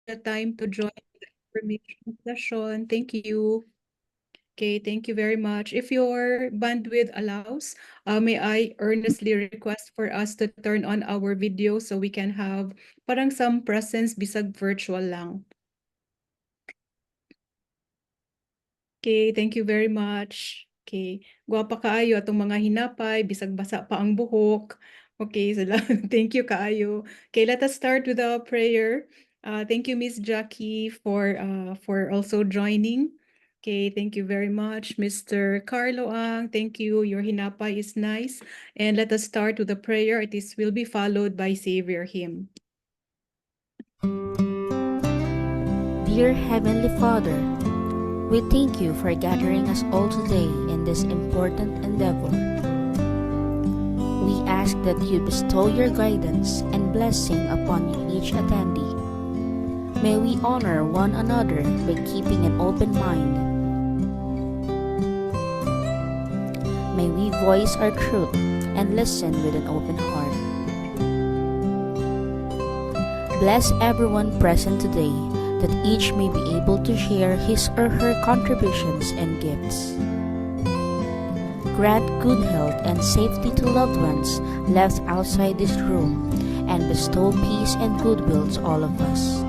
the time to join the information session. Thank you. Okay, thank you very much. If your bandwidth allows, may I earnestly request for us to turn on our video so we can have parang some presence bisag virtual lang. Okay, thank you very much. Okay, guwapa kaayo atong mga hinapay, bisag basa pa ang buhok. Okay, so thank you kaayo. Okay, let us start with a prayer. Thank you, Miss Jackie, for also joining. Okay, thank you very much, Mr. Carlo Ang. Thank you. Your hinapay is nice. And let us start with a prayer. It is will be followed by Savior hymn. Dear Heavenly Father, we thank you for gathering us all today in this important endeavor. We ask that you bestow your guidance and blessing upon each attendee. May we honor one another by keeping an open mind. May we voice our truth and listen with an open heart. Bless everyone present today, that each may be able to share his or her contributions and gifts. Grant good health and safety to loved ones left outside this room, and bestow peace and goodwill to all of us.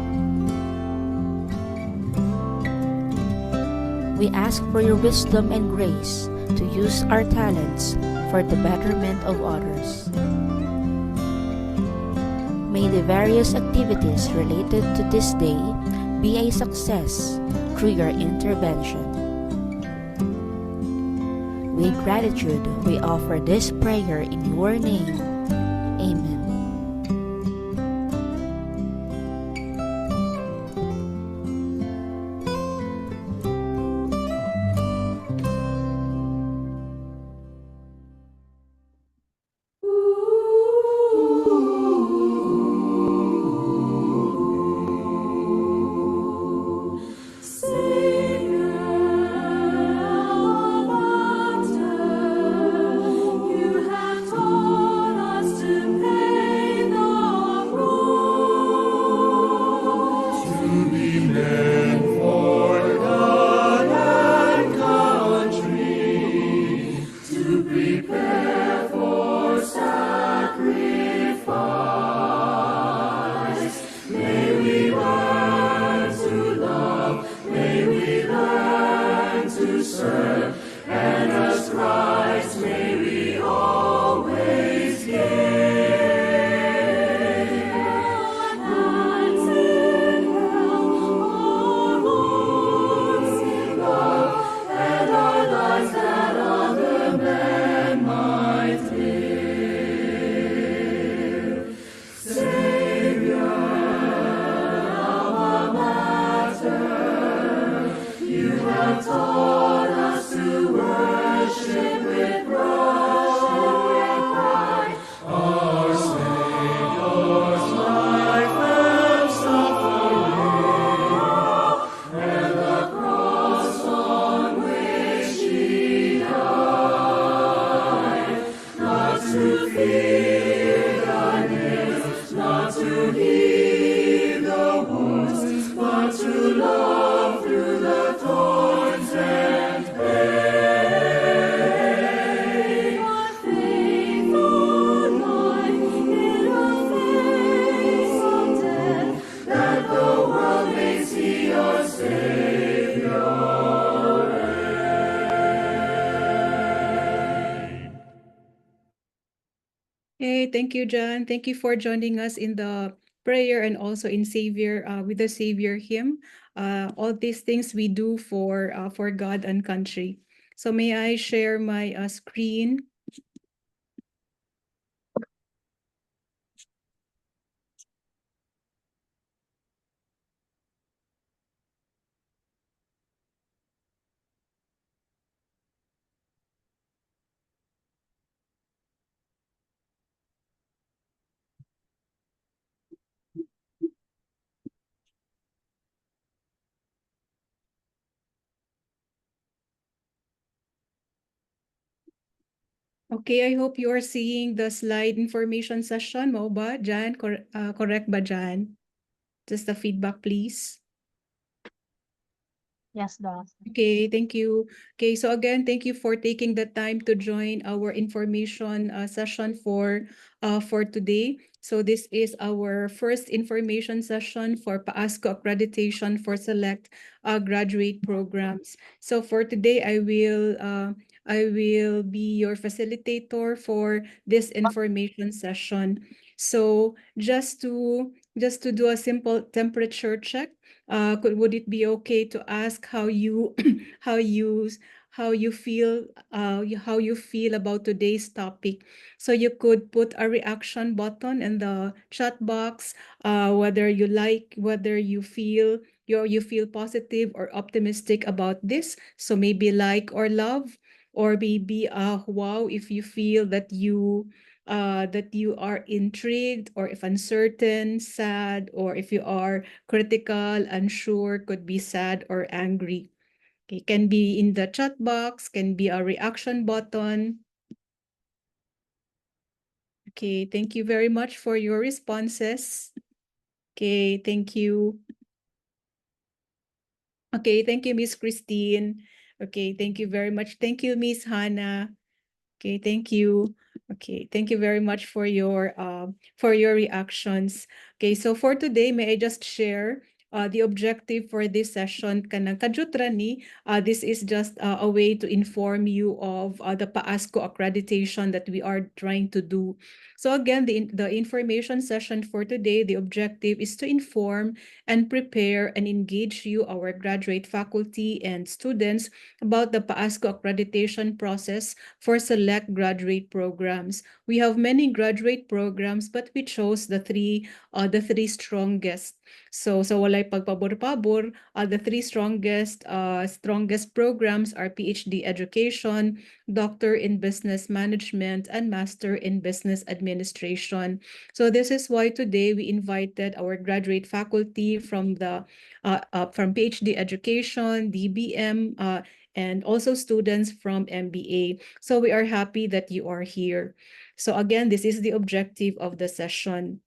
We ask for your wisdom and grace to use our talents for the betterment of others. May the various activities related to this day be a success through your intervention. With gratitude, we offer this prayer in your name. Amen. Hey, thank you, John. Thank you for joining us in the prayer and also in Savior with the Savior hymn. All these things we do for God and country. So may I share my screen? Okay, I hope you are seeing the slide information session. Mo ba, Jan? Correct ba, Jan? Just a feedback, please. Yes, Doc. Okay, thank you. Okay, so again, thank you for taking the time to join our information session for today. So this is our first information session for PAASCO accreditation for select graduate programs. So for today, I will be your facilitator for this information session. So just to do a simple temperature check. Would it be okay to ask how you how you how you feel how you feel about today's topic? So you could put a reaction button in the chat box, whether you feel you feel positive or optimistic about this. So maybe like or love, or maybe wow if you feel that you are intrigued, or if uncertain, sad, or if you are critical, unsure, could be sad or angry. Okay, can be in the chat box, can be a reaction button. Okay, thank you very much for your responses. Okay, thank you. Okay, thank you, Miss Christine. Okay, thank you very much. Thank you, Miss Hannah. Okay, thank you. Okay, thank you very much for your reactions. Okay, so for today, may I just share the objective for this session kanang kajutra ni. This is just a way to inform you of the PAASCO accreditation that we are trying to do. So again, the information session for today, the objective is to inform and prepare and engage you, our graduate faculty and students, about the PAASCO accreditation process for select graduate programs. We have many graduate programs, but we chose the three strongest. So walay pagpabor-pabor, the three strongest programs are PhD education, Doctor in Business Management, and Master in Business Administration. So this is why today we invited our graduate faculty from from PhD education, DBM, and also students from MBA. So we are happy that you are here. So again, this is the objective of the session.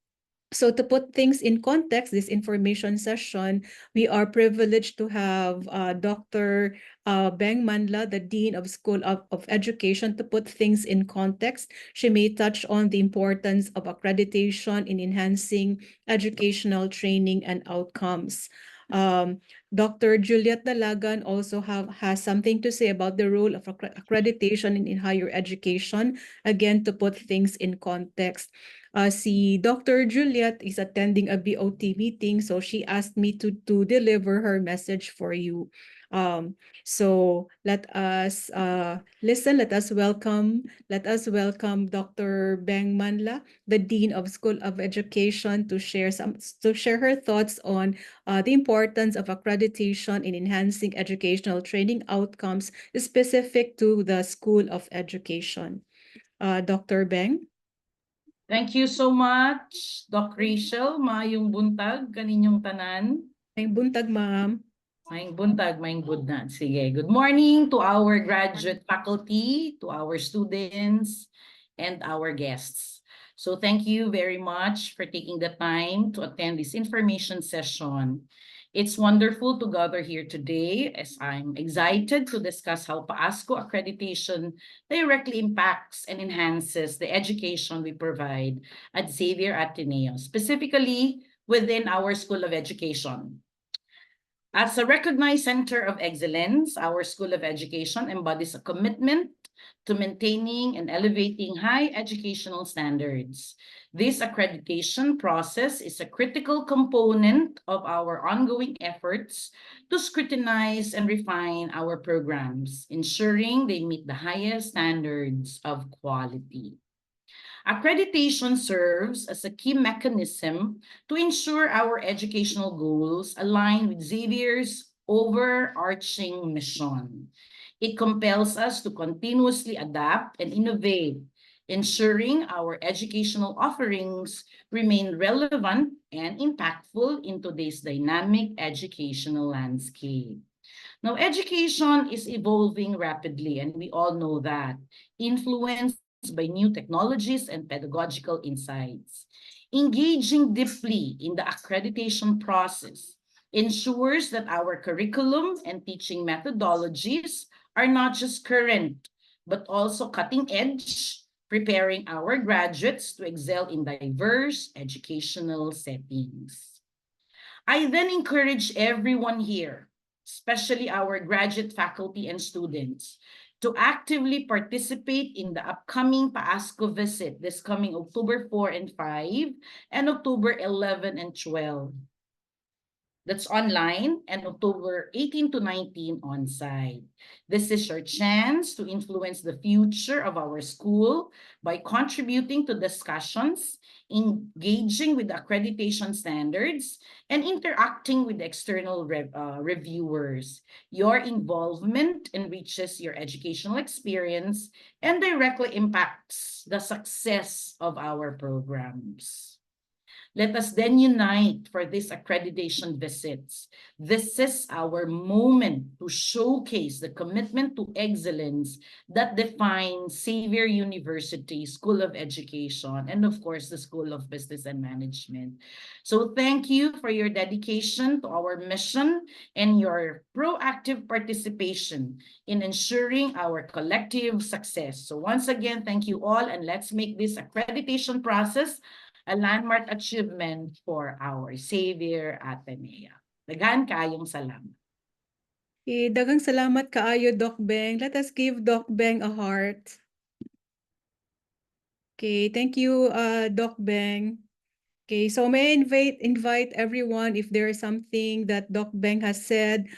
So to put things in context, this information session, we are privileged to have Dr. Beng Manla, the Dean of School of Education, to put things in context. She may touch on the importance of accreditation in enhancing educational training and outcomes. Dr. Juliet Dalagan also has something to say about the role of accreditation in higher education, again, to put things in context. Si Dr. Juliet is attending a BOT meeting, so she asked me to deliver her message for you. So let us listen, let us welcome Dr. Beng Manla, the Dean of School of Education, to share her thoughts on the importance of accreditation in enhancing educational training outcomes specific to the School of Education. Dr. Beng? Thank you so much, Doc Rachel. Maayong buntag kaninyong tanan. Maayong buntag, ma'am. Maayong buntag, maayong budnat. Sige. Good morning to our graduate faculty, to our students, and our guests. So thank you very much for taking the time to attend this information session. It's wonderful to gather here today as I'm excited to discuss how PAASCO accreditation directly impacts and enhances the education we provide at Xavier Ateneo, specifically within our School of Education. As a recognized center of excellence, our School of Education embodies a commitment to maintaining and elevating high educational standards. This accreditation process is a critical component of our ongoing efforts to scrutinize and refine our programs, ensuring they meet the highest standards of quality. Accreditation serves as a key mechanism to ensure our educational goals align with Xavier's overarching mission. It compels us to continuously adapt and innovate, ensuring our educational offerings remain relevant and impactful in today's dynamic educational landscape. Now, education is evolving rapidly, and we all know that, influenced by new technologies and pedagogical insights. Engaging deeply in the accreditation process ensures that our curriculum and teaching methodologies are not just current, but also cutting edge, preparing our graduates to excel in diverse educational settings. I then encourage everyone here, especially our graduate faculty and students, to actively participate in the upcoming PAASCO visit this coming October 4 and 5 and October 11 and 12. That's online, and October 18 to 19 on-site. This is your chance to influence the future of our school by contributing to discussions, engaging with accreditation standards, and interacting with external reviewers. Your involvement enriches your educational experience and directly impacts the success of our programs. Let us then unite for these accreditation visits. This is our moment to showcase the commitment to excellence that defines Xavier University School of Education and of course the School of Business and Management. So thank you for your dedication to our mission and your proactive participation in ensuring our collective success. So once again, thank you all, and let's make this accreditation process a landmark achievement for our Xavier Ateneo. Daghan kayong salamat. Okay, daghang salamat kaayo, Doc Beng. Let us give Doc Beng a heart. Okay, thank you, Doc Beng. Okay, so may I invite everyone if there is something that Doc Beng has said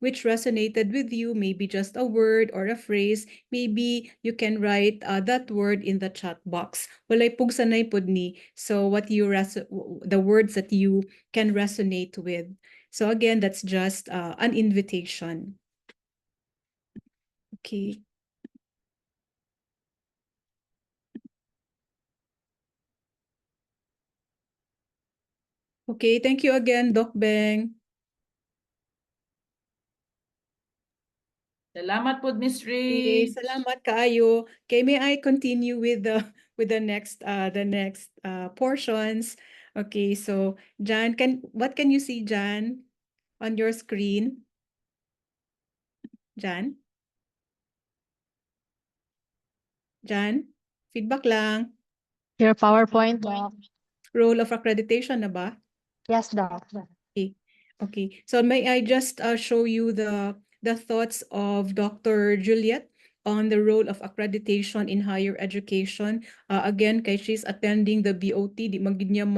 which resonated with you, maybe just a word or a phrase, maybe you can write that word in the chat box. Walay pug sanay pud ni. So the words that you can resonate with. So again, that's just an invitation. Okay. Okay, thank you again, Doc Beng. Salamat po, Miss Okay, Rich. salamat kaayo. Okay, may I continue with the next portions? Okay, so Jan, what can you see, Jan, on your screen? Jan? Jan? Feedback lang. Your PowerPoint, Doc. Role of accreditation na ba? Yes, Doc. Okay. Okay. So may I just show you the thoughts of Dr. Juliet on the role of accreditation in higher education. Again, kay she's attending the BOT, di magid niya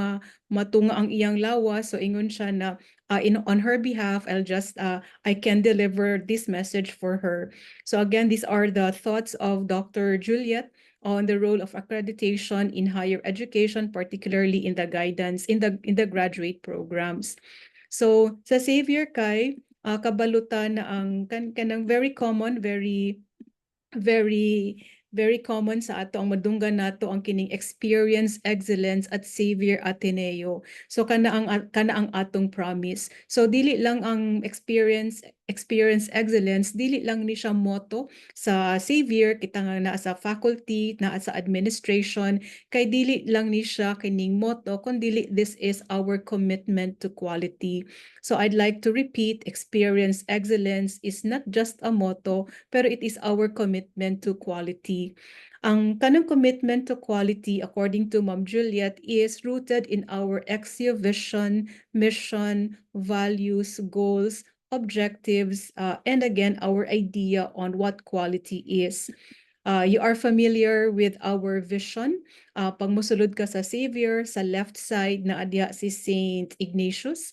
matunga ang iyang lawas. So ingon siya na on her behalf, I can deliver this message for her. So again, these are the thoughts of Dr. Juliet on the role of accreditation in higher education, particularly in the guidance in the graduate programs. So sa Xavier kay kabalutan na ang kanang very common, very common sa ato ang madunggan nato ang kining experience excellence at Xavier Ateneo. So kana ang atong promise. So dili lang ang experience excellence, dili lang ni siya motto sa Xavier, kita nga naa sa faculty, naa sa administration, kay dili lang ni siya kining motto, kundi this is our commitment to quality. So I'd like to repeat, experience excellence is not just a motto, pero it is our commitment to quality. Ang kanang commitment to quality, according to Ma'am Juliet, is rooted in our Exio vision, mission, values, goals, objectives, and again, our idea on what quality is. You are familiar with our vision. Pag mosulod ka sa Xavier, sa left side na adya si Saint Ignatius,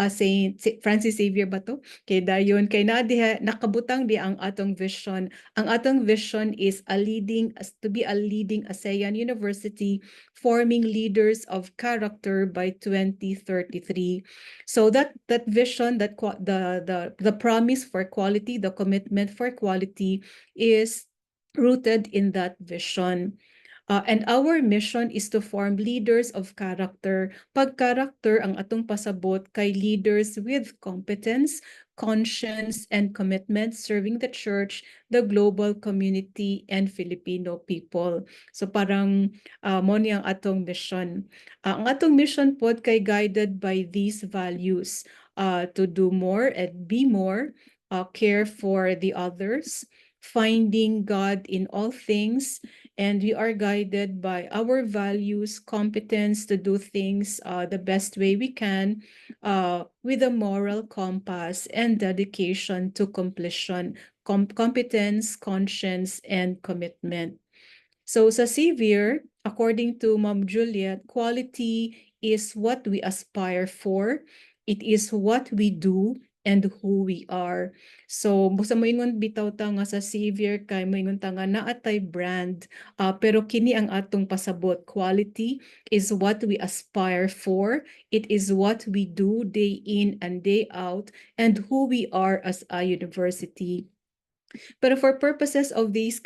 Saint Francis Xavier ba to? Kay dayon kay nakabutang di ang atong vision. Ang atong vision is to be a leading ASEAN university forming leaders of character by 2033. So that vision, the promise for quality, the commitment for quality is rooted in that vision. And our mission is to form leaders of character. Pag character ang atong pasabot kay leaders with competence, conscience, and commitment serving the church, the global community, and Filipino people. So parang mo ni ang atong mission. Ang atong mission pod kay guided by these values, to do more and be more, care for the others, finding God in all things, and we are guided by our values, competence to do things the best way we can, with a moral compass and dedication to completion, competence, conscience, and commitment. So sa Xavier, according to Ma'am Juliet, quality is what we aspire for. It is what we do and who we are. So busa moingon bitaw ta nga sa Xavier kay moingon ta nga naatay brand, pero kini ang atong pasabot. Quality is what we aspire for. It is what we do day in and day out and who we are as a university. Pero for purposes of this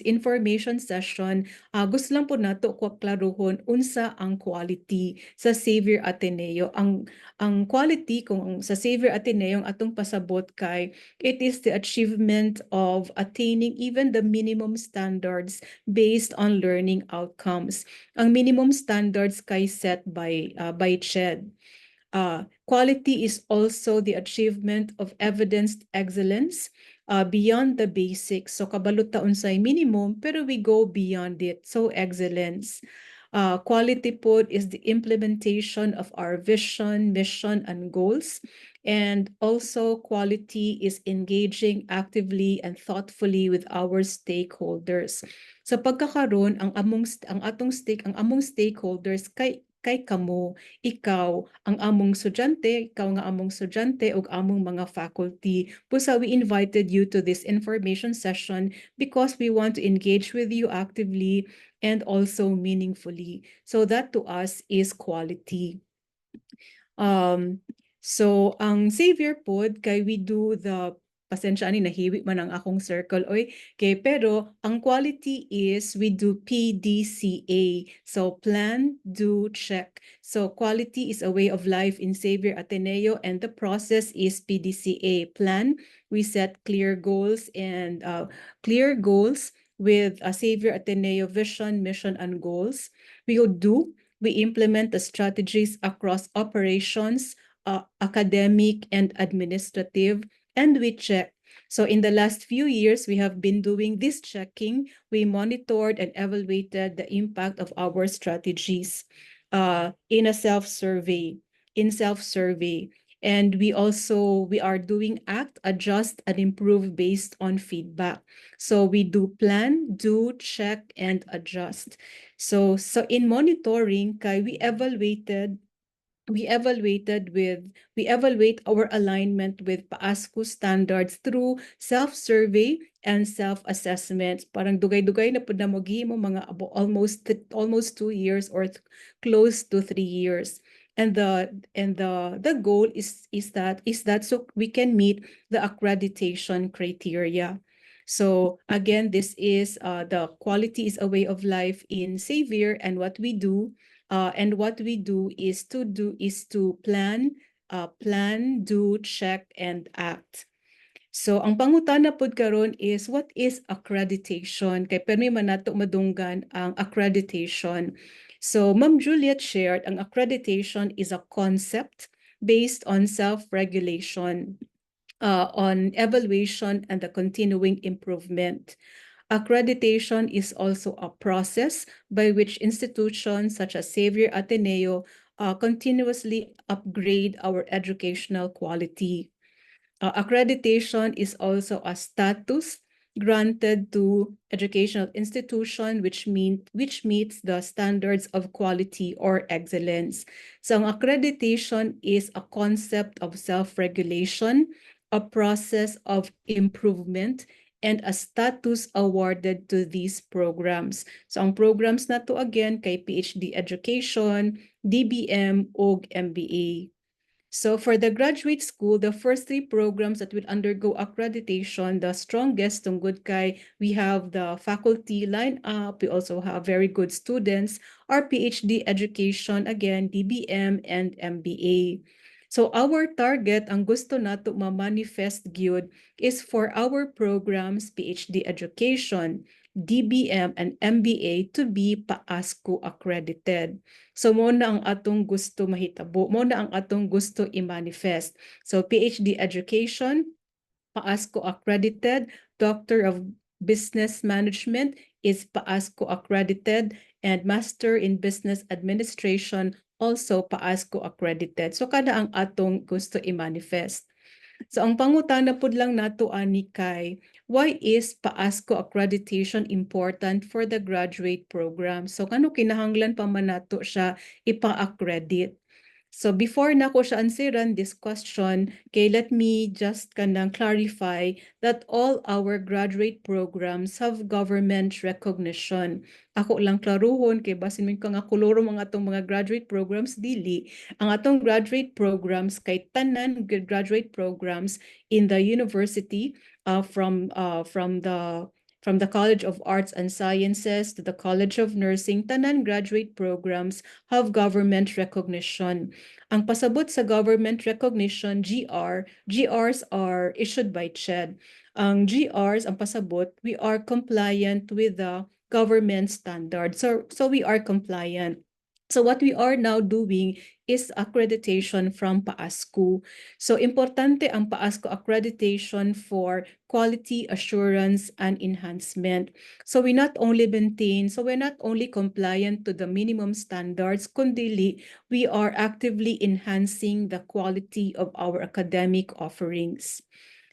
information session, gusto lang po nato ko klaruhon unsa ang quality sa Xavier Ateneo. Ang quality kung sa Xavier Ateneo ang atong pasabot kay it is the achievement of attaining even the minimum standards based on learning outcomes. Ang minimum standards kay set by CHED. Quality is also the achievement of evidenced excellence beyond the basics. So kabalot ta unsay minimum, pero we go beyond it. So excellence. Quality pod is the implementation of our vision, mission, and goals. And also quality is engaging actively and thoughtfully with our stakeholders. Sa pagkakaroon ang among stakeholders kay kamo, ikaw, ang among estudyante, ikaw nga among estudyante ug among mga faculty. Pusa, we invited you to this information session because we want to engage with you actively and also meaningfully. So that to us is quality. So ang Xavier pod kay we do the pasensya ani nahiwi man ang akong circle oy kay pero ang quality is we do PDCA, so plan, do, check. So quality is a way of life in Xavier Ateneo and the process is PDCA. Plan, we set clear goals and with a Xavier Ateneo vision, mission, and goals. We will do, we implement the strategies across operations, academic and administrative, and we check. So in the last few years, we have been doing this checking. We monitored and evaluated the impact of our strategies in a self-survey. And we are doing act, adjust, and improve based on feedback. So we do plan, do, check, and adjust. So in monitoring, we evaluate our alignment with PASCO standards through self-survey and self-assessment. Parang dugay-dugay na pud na mo gihimo mga almost 2 years or close to 3 years. And the goal is that so we can meet the accreditation criteria. So again, this is the quality is a way of life in Xavier, and what we do is to plan, do, check, and act. So ang pangutana pod karon is what is accreditation? Kay permi man nato madunggan ang accreditation. So Ma'am Juliet shared ang accreditation is a concept based on self-regulation, on evaluation and the continuing improvement. Accreditation is also a process by which institutions such as Xavier Ateneo continuously upgrade our educational quality. Accreditation is also a status granted to educational institution which meets the standards of quality or excellence. So ang accreditation is a concept of self-regulation, a process of improvement, and a status awarded to these programs. So ang programs na to again kay PhD education, DBM, ug MBA. So for the graduate school, the first 3 programs that will undergo accreditation, the strongest tungod kay we have the faculty lineup. We also have very good students. Our PhD education, again, DBM and MBA. So our target, ang gusto nato ma-manifest gyud, is for our programs, PhD education, DBM, and MBA to be PAASCO accredited. So mo na ang atong gusto mahitabo, mo na ang atong gusto i-manifest. So PhD education, PAASCO accredited, Doctor of Business Management is PAASCO accredited, and Master in Business Administration also PAASCO accredited. So kada ang atong gusto i-manifest. So ang pangutana pud lang nato ani kay, why is PAASCO accreditation important for the graduate program? So kano kinahanglan pa man nato siya ipa-accredit? So before na ko siya ansiran this question, okay, let me just kanang clarify that all our graduate programs have government recognition. Ako lang klaruhon kay basin min ka nga koloro mga atong mga graduate programs dili. Ang atong graduate programs kay tanan graduate programs in the university from the College of Arts and Sciences to the College of Nursing, tanan graduate programs have government recognition. Ang pasabot sa government recognition, GRs are issued by CHED. Ang GRs, ang pasabot, we are compliant with the government standards. So we are compliant. So what we are now doing is accreditation from PAASCO. So importante ang PAASCO accreditation for quality assurance and enhancement. So we're not only compliant to the minimum standards, kundi we are actively enhancing the quality of our academic offerings.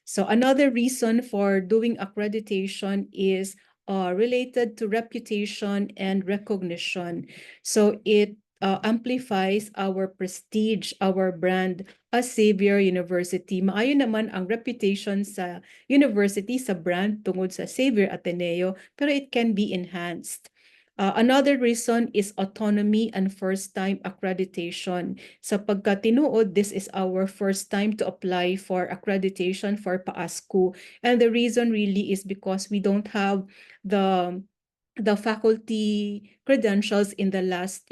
So another reason for doing accreditation is related to reputation and recognition. So it amplifies our prestige, our brand as Xavier University. Maayo naman ang reputation sa university, sa brand tungod sa Xavier Ateneo, pero it can be enhanced. Another reason is autonomy and first-time accreditation. Sa pagkatinuod, this is our first time to apply for accreditation for PAASCO. And the reason really is because we don't have the faculty credentials in the last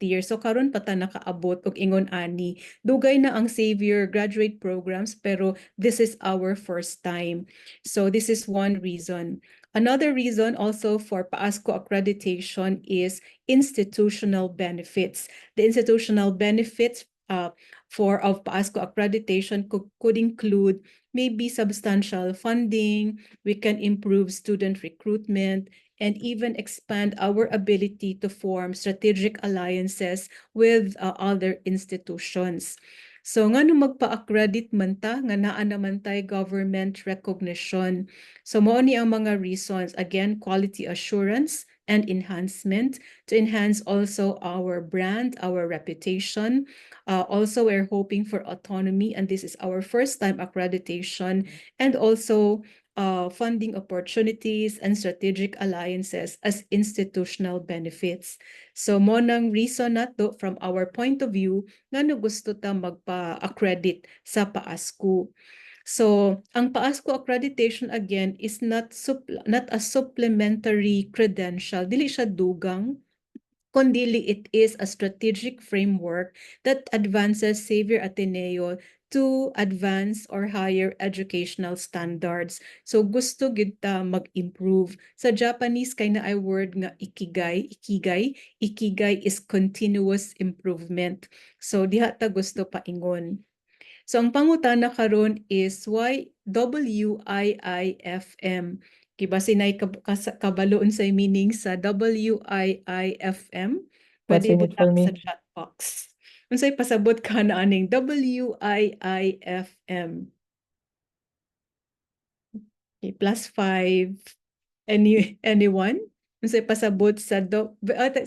year. So karon pa ta nakaabot og ingon ani. Dugay na ang Xavier graduate programs pero this is our first time. So this is one reason. Another reason also for PAASCO accreditation is institutional benefits. The institutional benefits of PAASCO accreditation could include maybe substantial funding, we can improve student recruitment, and even expand our ability to form strategic alliances with other institutions. So nga nung magpa-accredit man ta, nga naa naman tay government recognition. So mao ni ang mga reasons, again, quality assurance and enhancement to enhance also our brand, our reputation. Also, we're hoping for autonomy, and this is our first time accreditation, and also funding opportunities and strategic alliances as institutional benefits. So mo nang reason nato from our point of view nga no gusto ta magpa-accredit sa PAASCO. So ang PAASCO accreditation again is not a supplementary credential, dili siya dugang, kundi it is a strategic framework that advances Xavier Ateneo to advance or higher educational standards. So gusto gid ta mag-improve. Sa Japanese kay na ay word nga ikigai. Ikigai is continuous improvement. So diha ta gusto paingon. So ang pangutana karon is why WIIFM? Base na kabaloon sa meaning sa WIIFM. What's Pwede in it for butang me? sa chat box. Unsay pasabot ka na aning WIIFM. Okay, +5. Anyone? Unsay pasabot sa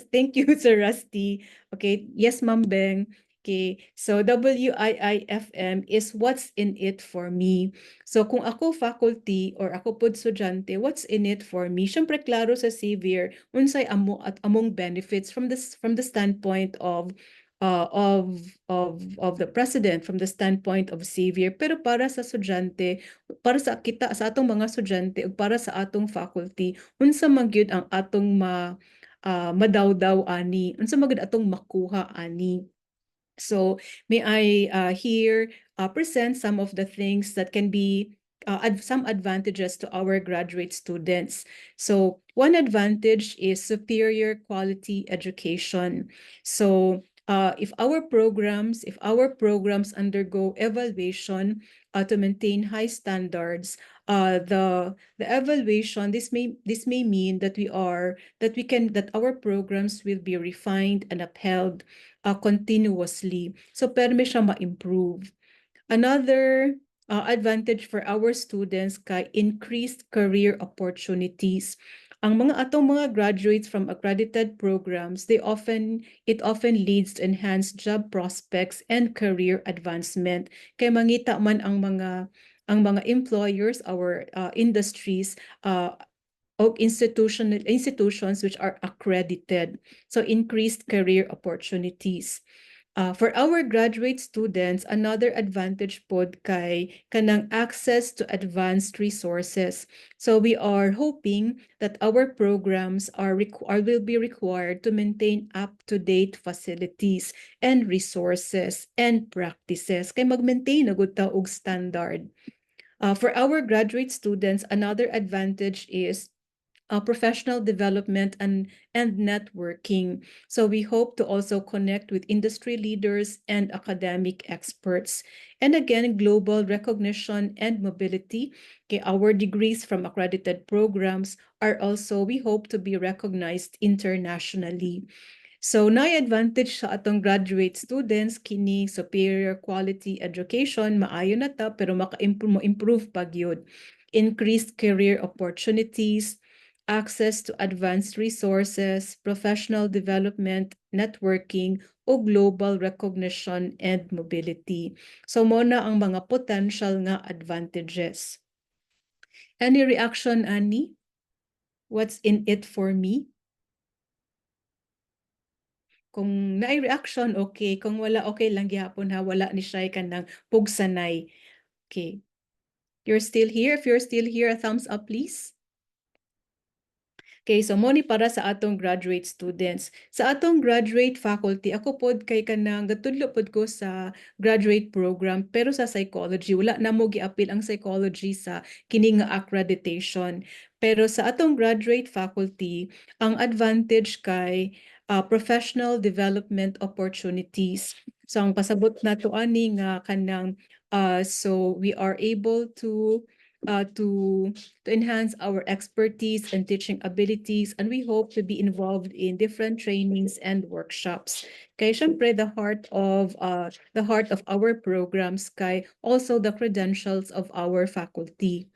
thank you, Sir Rusty. Okay, yes, Ma'am Beng. Okay, so WIIFM is what's in it for me. So kung ako faculty or ako pod estudyante, what's in it for me? Syempre klaro sa Xavier unsay among benefits from the standpoint of of the president from the standpoint of savior, pero para sa estudyante, para sa kita sa atong mga estudyante ug para sa atong faculty, unsa man gyud ang atong madawdaw ani, unsa man gyud atong makuha ani. So may I here present some of the things that can be some advantages to our graduate students. So one advantage is superior quality education. So if our programs undergo evaluation to maintain high standards, the evaluation, this may mean that that our programs will be refined and upheld continuously. So pwede siya ma-improve. Another advantage for our students kay increased career opportunities. Ang mga atong mga graduates from accredited programs, it often leads to enhanced job prospects and career advancement. Kay mangita man ang mga employers, our industries, institutions which are accredited. So increased career opportunities. For our graduate students, another advantage pod kay kanang access to advanced resources. So we are hoping that our programs will be required to maintain up-to-date facilities and resources and practices. Kay mag-maintain na gud ta og standard. For our graduate students, another advantage is professional development and networking. So we hope to also connect with industry leaders and academic experts. And again, global recognition and mobility. Okay, our degrees from accredited programs are also, we hope, to be recognized internationally. So advantage sa atong graduate students kini superior quality education, maayo na ta pero maka-improve pa gyud. Increased career opportunities, access to advanced resources, professional development, networking, o global recognition and mobility. So na ang mga potential nga advantages. Any reaction, Annie? What's in it for me? Kung naay reaction, okay. Kung wala, okay lang gihapon ha. Wala ni siya kanang pugsanay. Okay. You're still here? If you're still here, a thumbs up, please. Okay, so mo ni para sa atong graduate students. Sa atong graduate faculty, ako pod kay kanang gatudlo pod ko sa graduate program pero sa psychology wala na mo giapil ang psychology sa kini nga accreditation. Pero sa atong graduate faculty, ang advantage kay professional development opportunities. So ang pasabot na to ani nga kanang so we are able to enhance our expertise and teaching abilities, and we hope to be involved in different trainings and workshops. Kay syempre the heart of our programs kay also the credentials of our faculty.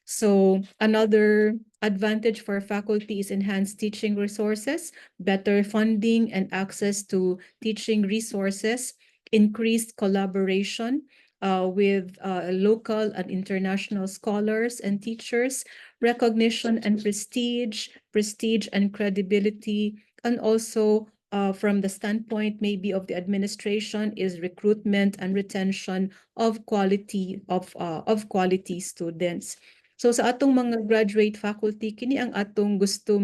So another advantage for faculty is enhanced teaching resources, better funding and access to teaching resources, increased collaboration with local and international scholars and teachers, recognition and prestige and credibility, and also from the standpoint maybe of the administration is recruitment and retention of quality students. So sa atong mga graduate faculty, kini ang atong gusto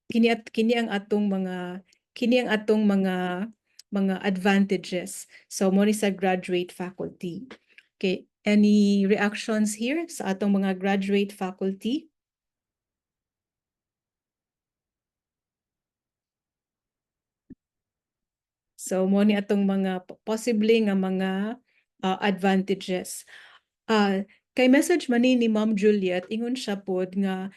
kini ang atong mga advantages. So mo ni sa graduate faculty. Okay, any reactions here sa atong mga graduate faculty? So mo ni atong mga possible nga mga advantages. Kay message man ni Ma'am Juliet, ingon siya pod nga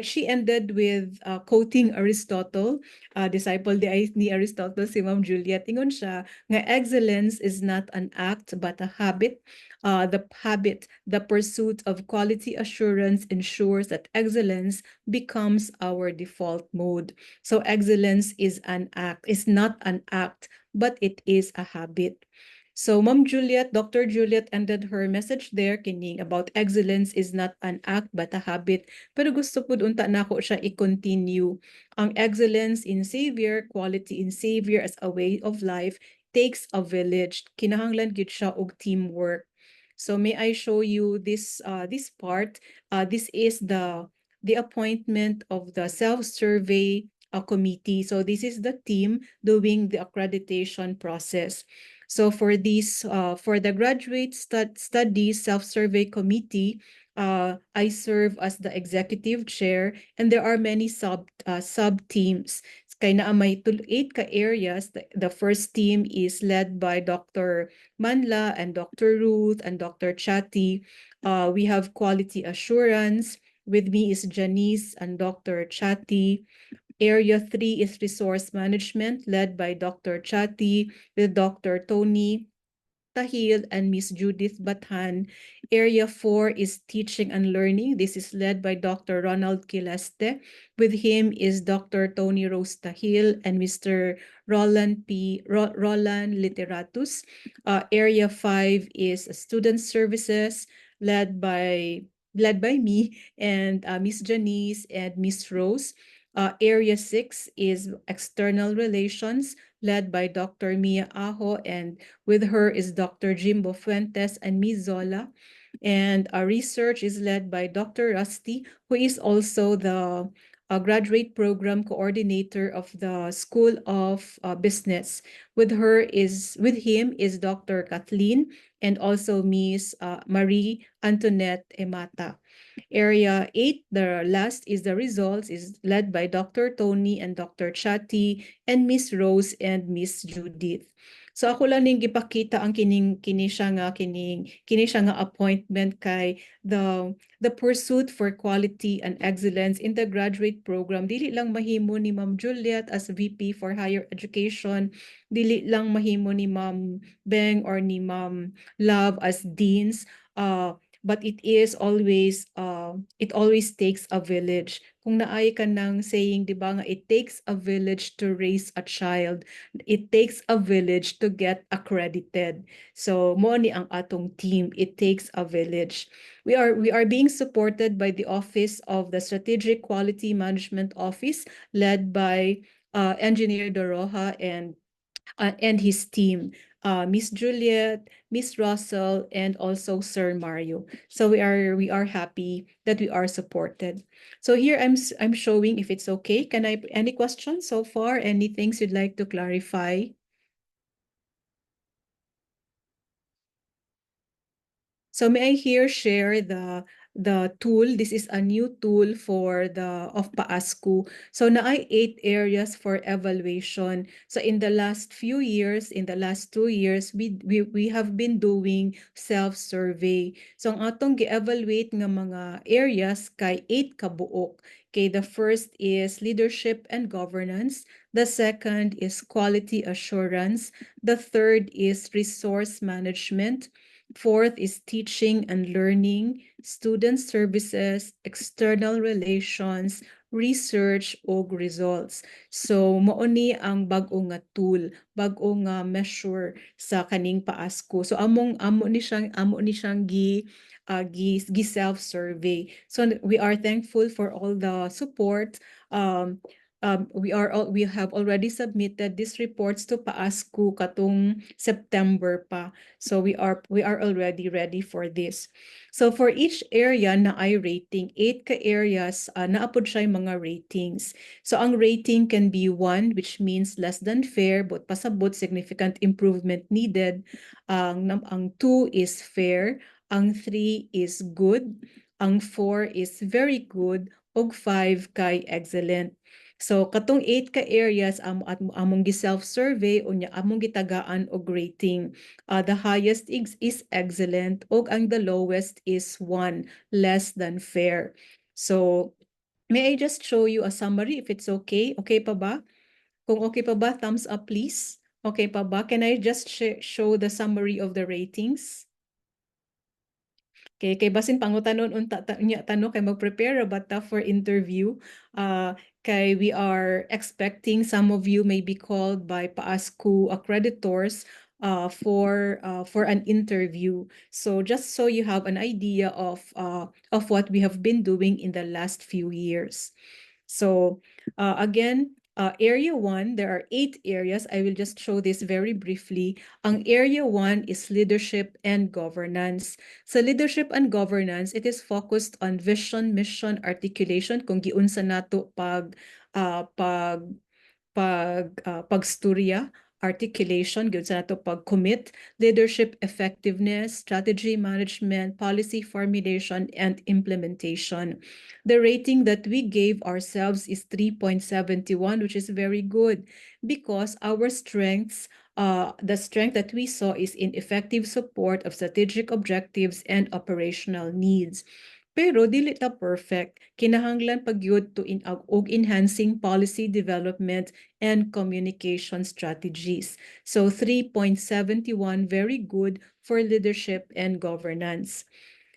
she ended with quoting Aristotle, disciple ni Aristotle si Ma'am Juliet. Ingon siya nga excellence is not an act but a habit. The pursuit of quality assurance ensures that excellence becomes our default mode. So excellence is not an act, but it is a habit. So Ma'am Juliet, Dr. Juliet ended her message there kining about excellence is not an act but a habit. Pero gusto pud unta nako siya i-continue. Ang excellence in Savior, quality in Savior as a way of life takes a village. Kinahanglan gyud siya og teamwork. So may I show you this part? This is the appointment of the self-survey committee. So this is the team doing the accreditation process. So for the graduate studies self-survey committee, I serve as the executive chair, and there are many sub teams. Kaya na may 8 ka areas. The first team is led by Dr. Manla and Dr. Ruth and Dr. Chati. We have quality assurance. With me is Janice and Dr. Chati. Area 3 is resource management, led by Dr. Chati, with Dr. Tony Tahil and Miss Judith Bathan. Area 4 is teaching and learning. This is led by Dr. Ronald Quileste. With him is Dr. Tony Rose Tahil and Mr. Roland Literatus. Area 5 is student services, led by me and Miss Janice and Miss Rose. Area 6 is external relations, led by Dr. Mia Aho, and with her is Dr. Jimbo Fuentes and Ms. Zola. And our research is led by Dr. Rusty, who is also the graduate program coordinator of the School of Business. With him is Dr. Kathleen and also Ms. Marie Antoinette Emata. Area 8, the last is the results, is led by Dr. Tony and Dr. Chati and Miss Rose and Miss Judith. So ako lang ning gipakita ang kini siya nga appointment kay the pursuit for quality and excellence in the graduate program. Dili lang mahimo ni Ma'am Juliet as VP for Higher Education, dili lang mahimo ni Ma'am Beng or ni Ma'am Love as deans, but it always takes a village. Kung naay ka ng saying, di ba nga, it takes a village to raise a child. It takes a village to get accredited. So mo ni ang atong team, it takes a village. We are being supported by the Office of the Strategic Quality Management Office, led by Engineer Doroha and his team, Miss Juliet, Miss Russell, and also Sir Mario. So we are happy that we are supported. So here I'm showing if it's okay. Any questions so far? Any things you'd like to clarify? So may I here share the tool? This is a new tool for the of PAASCU. So naay 8 areas for evaluation. So in the last 2 years, we have been doing self-survey. So ang atong gi-evaluate nga mga areas kay 8 kabuok. Okay, the first is leadership and governance. The second is quality assurance. The third is resource management. Fourth is teaching and learning, student services, external relations, research, ug results. So mao ni ang bag-o nga tool, bag-o nga measure sa kaning PAASCU. So amo ni siyang gi self-survey. So we are thankful for all the support. We have already submitted these reports to PAASCU katong September pa. So we are already ready for this. So for each area na ay rating, 8 ka areas naapod siya mga ratings. So ang rating can be 1, which means less than fair, but pasabot significant improvement needed. Ang 2 is fair, ang 3 is good, ang 4 is very good, ug 5 kay excellent. So katong 8 ka areas among gi-self-survey unya among gitagaan og rating. The highest is excellent ug ang the lowest is 1, less than fair. So may I just show you a summary if it's okay? Okay pa ba? Kung okay pa ba, thumbs up please. Okay pa ba? Can I just show the summary of the ratings? Kay basin pangutanon unta nya tanong kay mag-prepare ba ta for interview. Kay we are expecting some of you may be called by PAASCU accreditors for an interview. So just so you have an idea of what we have been doing in the last few years. So again, area 1, there are 8 areas. I will just show this very briefly. Ang area 1 is leadership and governance. Sa leadership and governance, it is focused on vision, mission, articulation, kung giunsa nato pagsturya, articulation, gyud sa nato pag-commit, leadership effectiveness, strategy management, policy formulation, and implementation. The rating that we gave ourselves is 3.71, which is very good because our strengths, the strength that we saw is in effective support of strategic objectives and operational needs. Pero dili ta perfect. Kinahanglan pagyud to og enhancing policy development and communication strategies. So 3.71, very good for leadership and governance.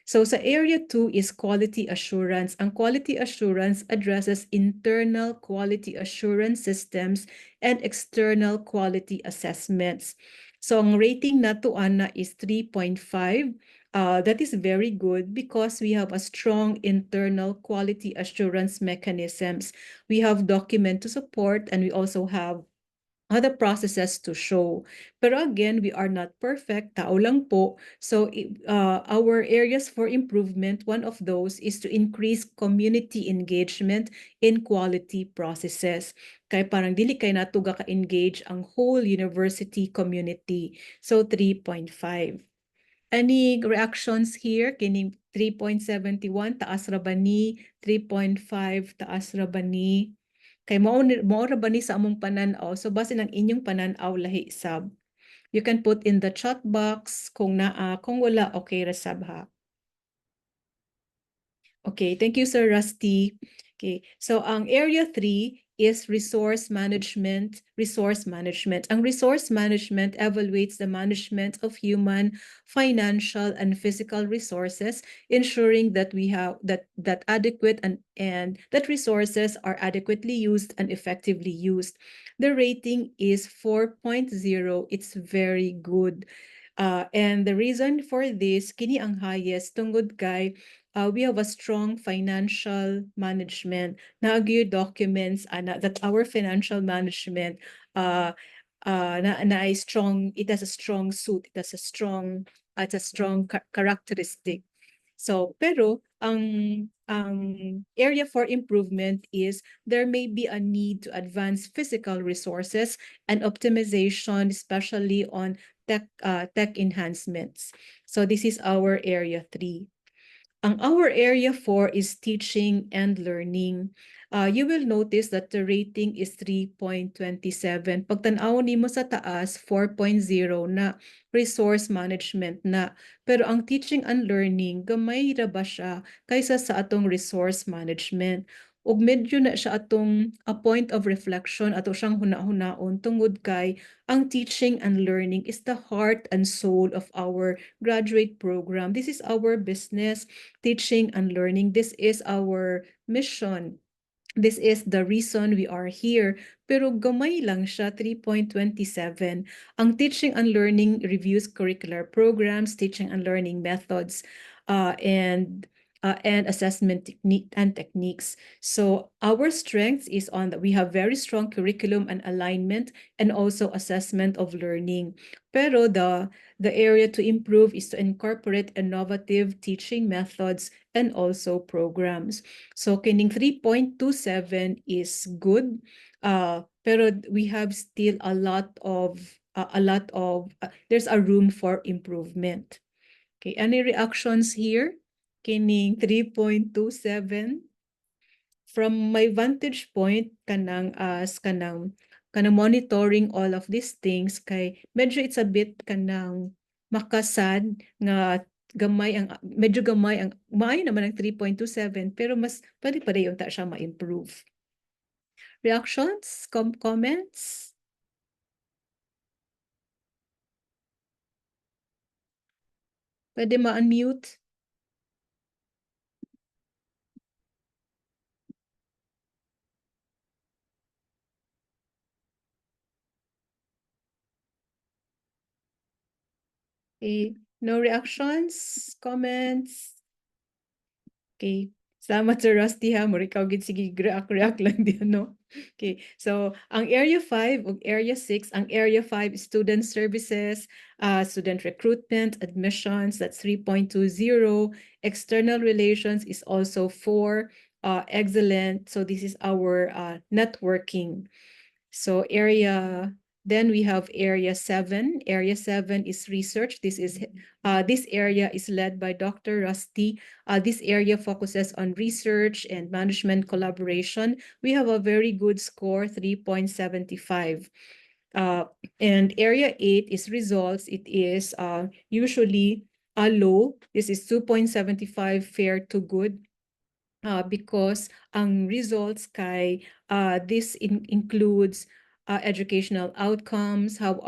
So sa area 2 is quality assurance. Ang quality assurance addresses internal quality assurance systems and external quality assessments. So ang rating nato ana is 3.5. That is very good because we have a strong internal quality assurance mechanisms. We have document to support and we also have other processes to show. Pero again, we are not perfect, tao lang po. So our areas for improvement, one of those is to increase community engagement in quality processes. Kaya parang dili kay natuga ka-engage ang whole university community. So 3.5. Any reactions here? Kining 3.71, taas ra ba ni? 3.5, taas ra ba ni? Kay mao ra ba ni sa among pananaw? So base ng inyong pananaw lahi sab. You can put in the chat box kung naa, kung wala okay ra sab ha. Okay, thank you Sir Rusty. Okay, so ang area 3 is resource management. Ang resource management evaluates the management of human, financial, and physical resources, ensuring that we have that adequate and that resources are adequately used and effectively used. The rating is 4.0. It's very good. And the reason for this, kini ang highest tungod kay we have a strong financial management. Nagyo documents that our financial management na strong. It has a strong suit. It's a strong characteristic. So, pero ang area for improvement is there may be a need to advance physical resources and optimization, especially on tech enhancements. So this is our area 3. Our area 4 is teaching and learning. You will notice that the rating is 3.27. Pag tanaw nimo sa taas, 4.0 na resource management na. Pero ang teaching and learning, gamay ra ba siya kaysa sa atong resource management? Ug medyo na siya atong a point of reflection ato siyang huna-hunaon tungod kay ang teaching and learning is the heart and soul of our graduate program. This is our business, teaching and learning. This is our mission. This is the reason we are here. Pero gamay lang siya, 3.27. Ang teaching and learning reviews curricular programs, teaching and learning methods, and assessment techniques. So our strengths is on that we have very strong curriculum and alignment and also assessment of learning. Pero the area to improve is to incorporate innovative teaching methods and also programs. So kining 3.27 is good, pero we have still a lot of there's a room for improvement. Okay, any reactions here? Kining 3.27. From my vantage point, kanang monitoring all of these things, kay medyo it's a bit kanang makasad nga medyo gamay ang maayo naman ang 3.27 pero mas pwede pa rin ta siya ma-improve. Reactions? Comments? Pwede ma-unmute? Okay, no reactions, comments? Okay. Salamat Sir Rusty ha. Mura ikaw gid sige react lang di no. Okay. So, ang Area 5 ug Area 6, ang Area 5 is student services, student recruitment, admissions, that's 3.20. External relations is also 4. Excellent. So this is our networking. So then we have area 7. Area 7 is research. This area is led by Dr. Rusty. This area focuses on research and management collaboration. We have a very good score, 3.75. And area 8 is results. It is usually a low. This is 2.75 fair to good. Because ang results kay this includes educational outcomes, how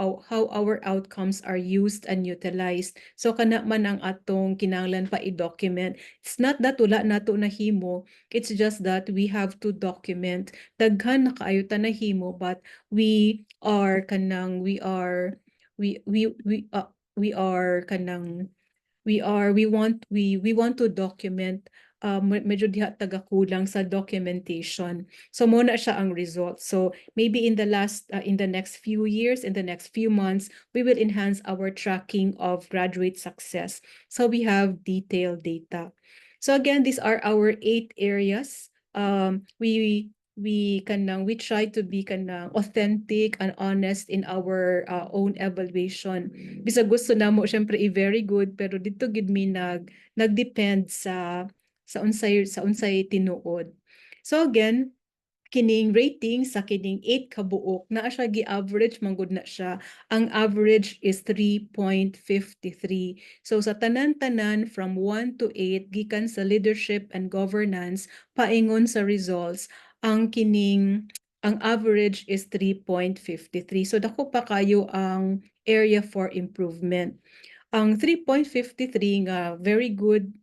our outcomes are used and utilized. So kana man ang atong kinahanglan pa i-document. It's not that wala nato nahimo, it's just that we have to document. Daghan na kaayo ta nahimo, but we are kanang we want to document. Medyo diha taga kulang sa documentation. So muna siya ang result. So maybe in the next few years, in the next few months, we will enhance our tracking of graduate success. So we have detailed data. So again, these are our 8 areas. We try to be authentic and honest in our own evaluation. Bisa gusto namo syempre i-very good, pero dito gid mi nagdepend sa unsay tinuod. So again, kining rating sa kining 8 kabuok naa siya gi-average manggod na siya. Ang average is 3.53. So sa tanan-tanan from 1 to 8 gikan sa leadership and governance paingon sa results, ang average is 3.53. So dako pa kayo ang area for improvement. Ang 3.53 nga very good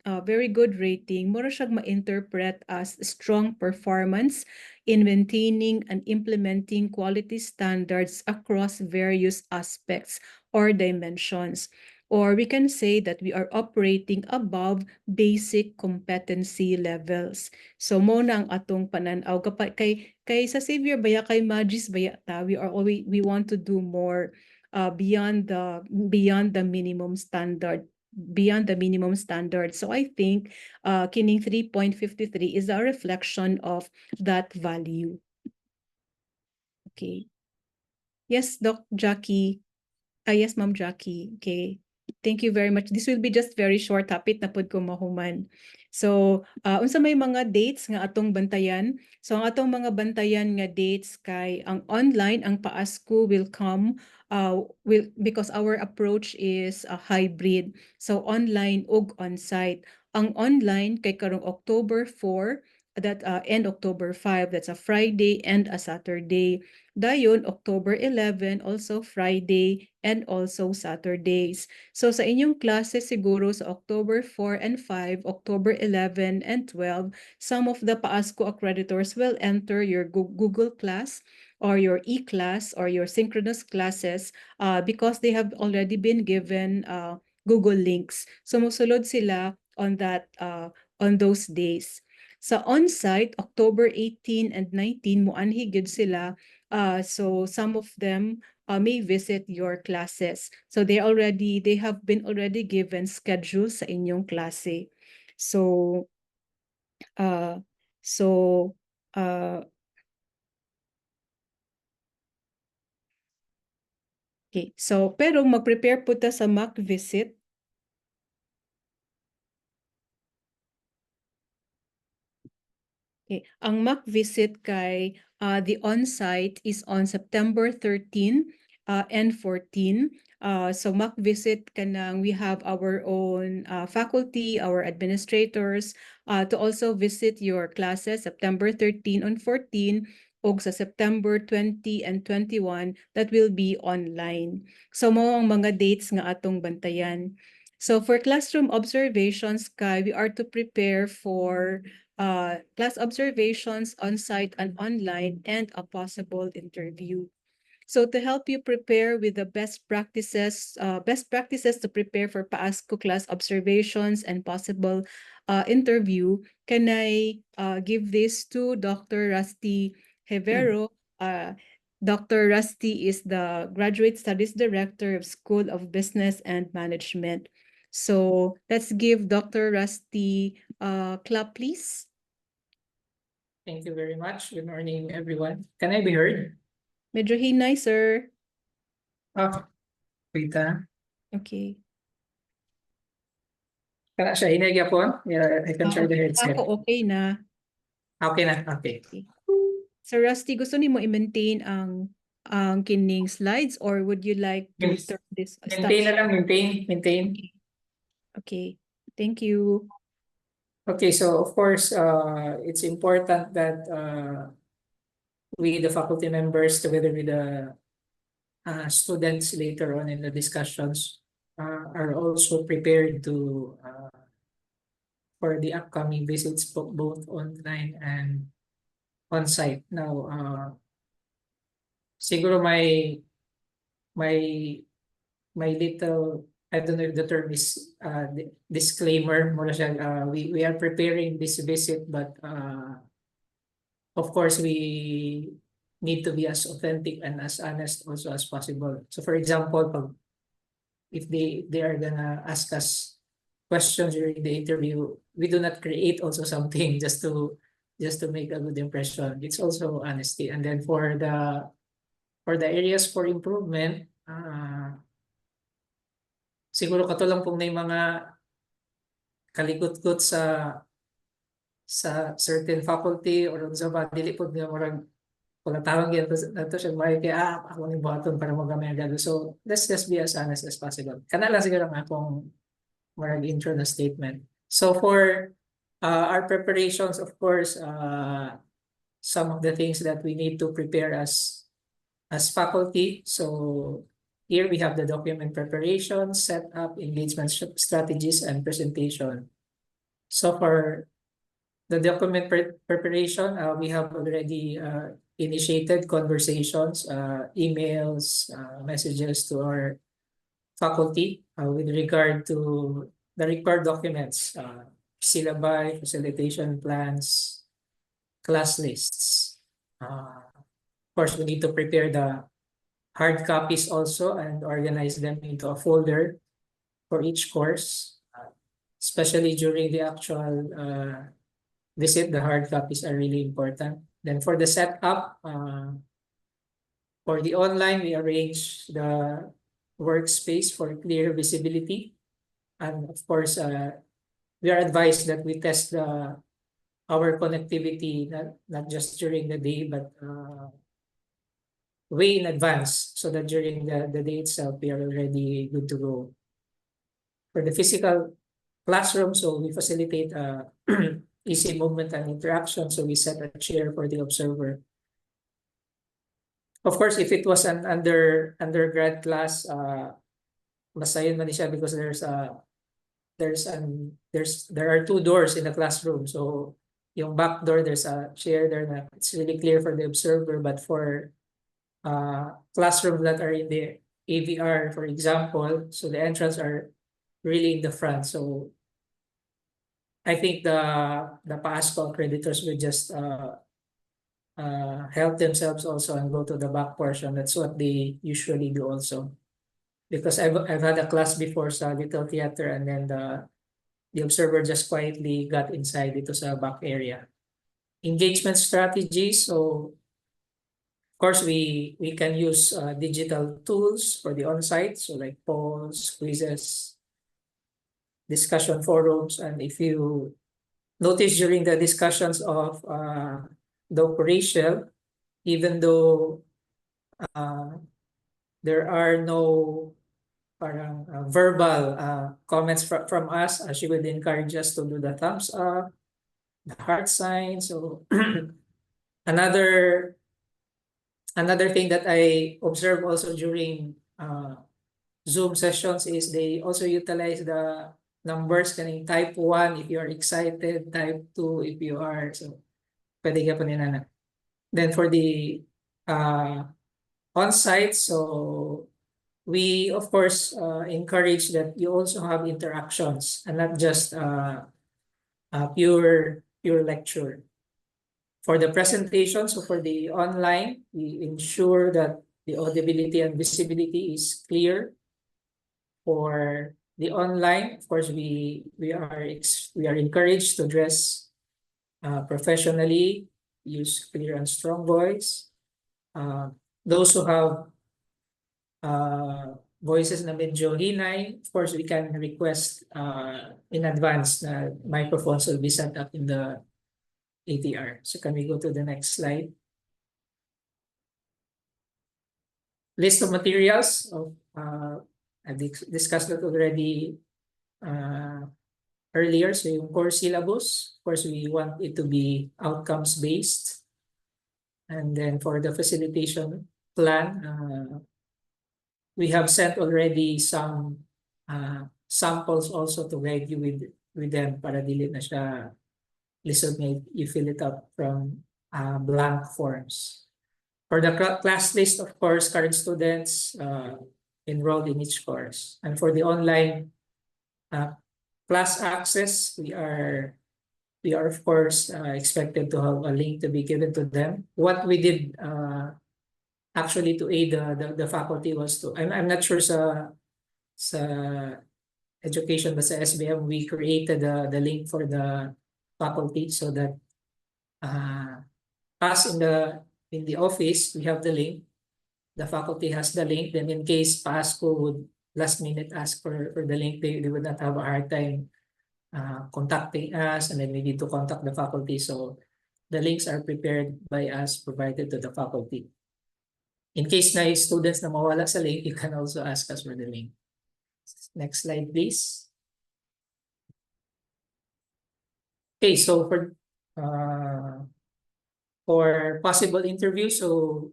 rating, mura siyang ma-interpret as strong performance in maintaining and implementing quality standards across various aspects or dimensions. Or we can say that we are operating above basic competency levels. So mo na ang atong pananaw kapag kay sa Xavier baya kay Magis baya ta, we want to do more beyond the minimum standard. So I think kining 3.53 is a reflection of that value. Okay. Yes, Doc Jackie. Yes, Ma'am Jackie. Okay. Thank you very much. This will be just very short, hapit na pud ko mahuman. So, unsa may mga dates nga atong bantayan? So, ang atong mga bantayan nga dates kay ang online, ang PAASCO will come because our approach is a hybrid. So, online ug on-site. Ang online kay karong October 4 and October 5, that's a Friday and a Saturday. Dayon, October 11, also Friday and also Saturdays. So sa inyong klase siguro sa October 4 and 5, October 11 and 12, some of the PAASCO accreditors will enter your Google class or your e-class or your synchronous classes because they have already been given Google links. So mosulod sila on those days. Sa on-site, October 18 and 19, muanhi gid sila. So some of them may visit your classes. So they have been already given schedules sa inyong klase. So uh, okay. So pero mag-prepare po ta sa mock visit. Okay. Ang mock visit kay the on-site is on September 13 and 14. So mock visit kanang we have our own faculty, our administrators to also visit your classes September 13 and 14 o sa September 20 and 21 that will be online. So mo ang mga dates nga atong bantayan. So for classroom observations kay we are to prepare for class observations on-site and online and a possible interview. So to help you prepare with the best practices to prepare for PASCO class observations and possible interview, can I give this to Dr. Rusty Hevero? Dr. Rusty is the Graduate Studies Director of School of Business and Management. So let's give Dr. Rusty clap, please. Thank you very much. Good morning, everyone. Can I be heard? Medyo hinay, sir. Oh, wait ah. Okay. Kana siya, hinagya po? Yeah, I can try the headset. Ako okay na. Okay na, okay. Sir Rusty, gusto ni mo i-maintain ang kining slides or would you like to Yes. turn this Maintain na lang, maintain. Okay. Thank you. Okay, so of course, it's important that we, the faculty members, together with the students later on in the discussions, are also prepared to for the upcoming visits, both online and on-site. Now, siguro my little, I don't know if the term is disclaimer, muna siya, we are preparing this visit, but of course we need to be as authentic and as honest also as possible. So for example, if they are gonna ask us questions during the interview, we do not create also something just to make a good impression. It's also honesty. And then for the areas for improvement, siguro katulong pong may mga kalikot-kot sa certain faculty or sa dili po nga marang wala tawag yan to siya may kaya ako ni button para magamay agad. So let's just be as honest as possible. Kana lang siguro ang akong marang intro na statement. So for our preparations, of course, some of the things that we need to prepare as faculty. So here we have the document preparation, setup, engagement strategies, and presentation. So for the document preparation, we have already initiated conversations, emails, messages to our faculty with regard to the required documents, syllabi, facilitation plans, class lists. Of course, we need to prepare the hard copies also and organize them into a folder for each course, especially during the actual visit. The hard copies are really important. Then for the setup, for the online, we arrange the workspace for clear visibility. And of course, we are advised that we test our connectivity, not just during the day, but way in advance, so that during the day itself, we are already good to go. For the physical classroom, so we facilitate easy movement and interaction, so we set a chair for the observer. Of course, if it was an undergrad class, masayon man siya because there are two doors in the classroom. So yung back door, there's a chair there na it's really clear for the observer. But for classrooms that are in the AVR, for example, so the entrance are really in the front. So I think the PASCO accreditors will just help themselves also and go to the back portion. That's what they usually do also. Because I've had a class before sa Little Theater, and then the observer just quietly got inside dito sa back area. Engagement strategies. So of course we can use digital tools for the on-site, so like polls, quizzes, discussion forums. And if you notice during the discussions of Doc Rachel, even though there are no parang verbal comments from us, she would encourage us to do the thumbs up, the heart sign. So another thing that I observe also during Zoom sessions is they also utilize the numbers, kaning type 1 if you are excited, type 2 if you are, so pwede ka pa nila na. Then for the on-site. So we, of course, encourage that you also have interactions and not just pure lecture. For the presentation, so for the online, we ensure that the audibility and visibility is clear. For the online, of course, we are encouraged to dress professionally, use clear and strong voice. Those who have voices na medyo hinay, of course, we can request in advance na microphones will be set up in the ATR. So can we go to the next slide? List of materials. I discussed that already earlier. So yung core syllabus, of course, we want it to be outcomes based. And then for the facilitation plan, we have sent already some samples also to guide you with them para dili na siya lisod na you fill it up from blank forms. For the class list, of course, current students enrolled in each course. And for the online class access, we are of course expected to have a link to be given to them. What we did actually to aid the faculty was to, I'm not sure sa education but sa SBM, we created the link for the faculty so that us in the office, we have the link. The faculty has the link. Then in case PASCO would last minute ask for the link, they would not have a hard time contacting us, and then we need to contact the faculty. So the links are prepared by us, provided to the faculty. In case na students na mawala sa link, you can also ask us for the link. Next slide, please. Okay, so for possible interviews, so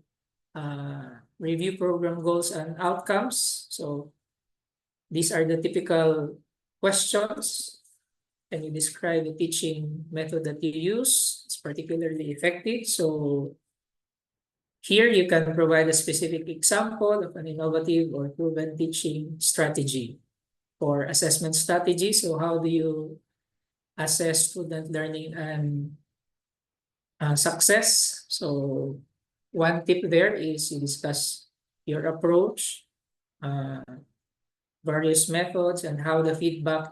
review program goals and outcomes. So these are the typical questions. Can you describe the teaching method that you use? It's particularly effective. So here you can provide a specific example of an innovative or proven teaching strategy. For assessment strategy, so how do you assess student learning and success? So one tip there is you discuss your approach, various methods, and how the feedback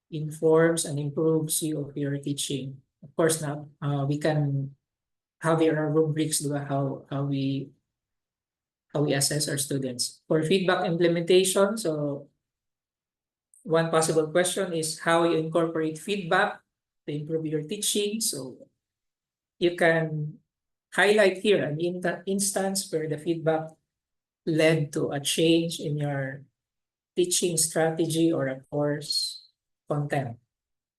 informs and improves you of your teaching. Of course, now we can, how there are rubrics how we assess our students. For feedback implementation, so one possible question is how you incorporate feedback to improve your teaching. So you can highlight here an instance where the feedback led to a change in your teaching strategy or a course content.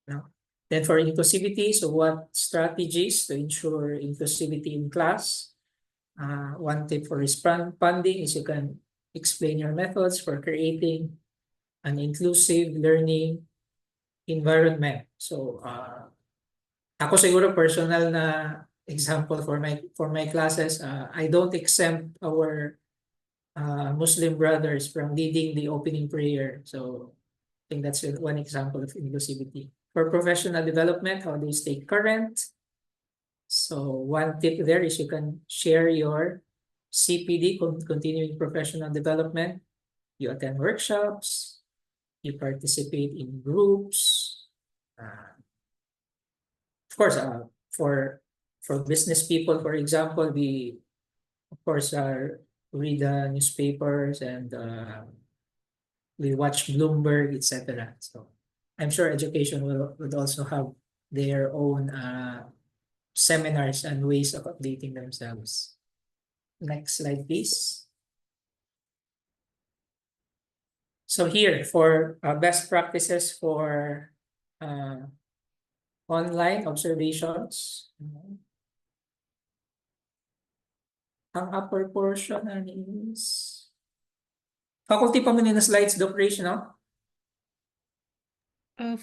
No? Then for inclusivity, so what strategies to ensure inclusivity in class? One tip for responding is you can explain your methods for creating an inclusive learning environment. So ako siguro personal na example for my classes, I don't exempt our Muslim brothers from leading the opening prayer. So I think that's one example of inclusivity. For professional development, how do you stay current? So one tip there is you can share your CPD, continuing professional development. You attend workshops, you participate in groups. Of course, for business people, for example, we of course read the newspapers and we watch Bloomberg, etc. So I'm sure education would also have their own seminars and ways of updating themselves. Next slide, please. So here for best practices for online observations. Ang upper portion is faculty pa man na slides, Doc Rach, no?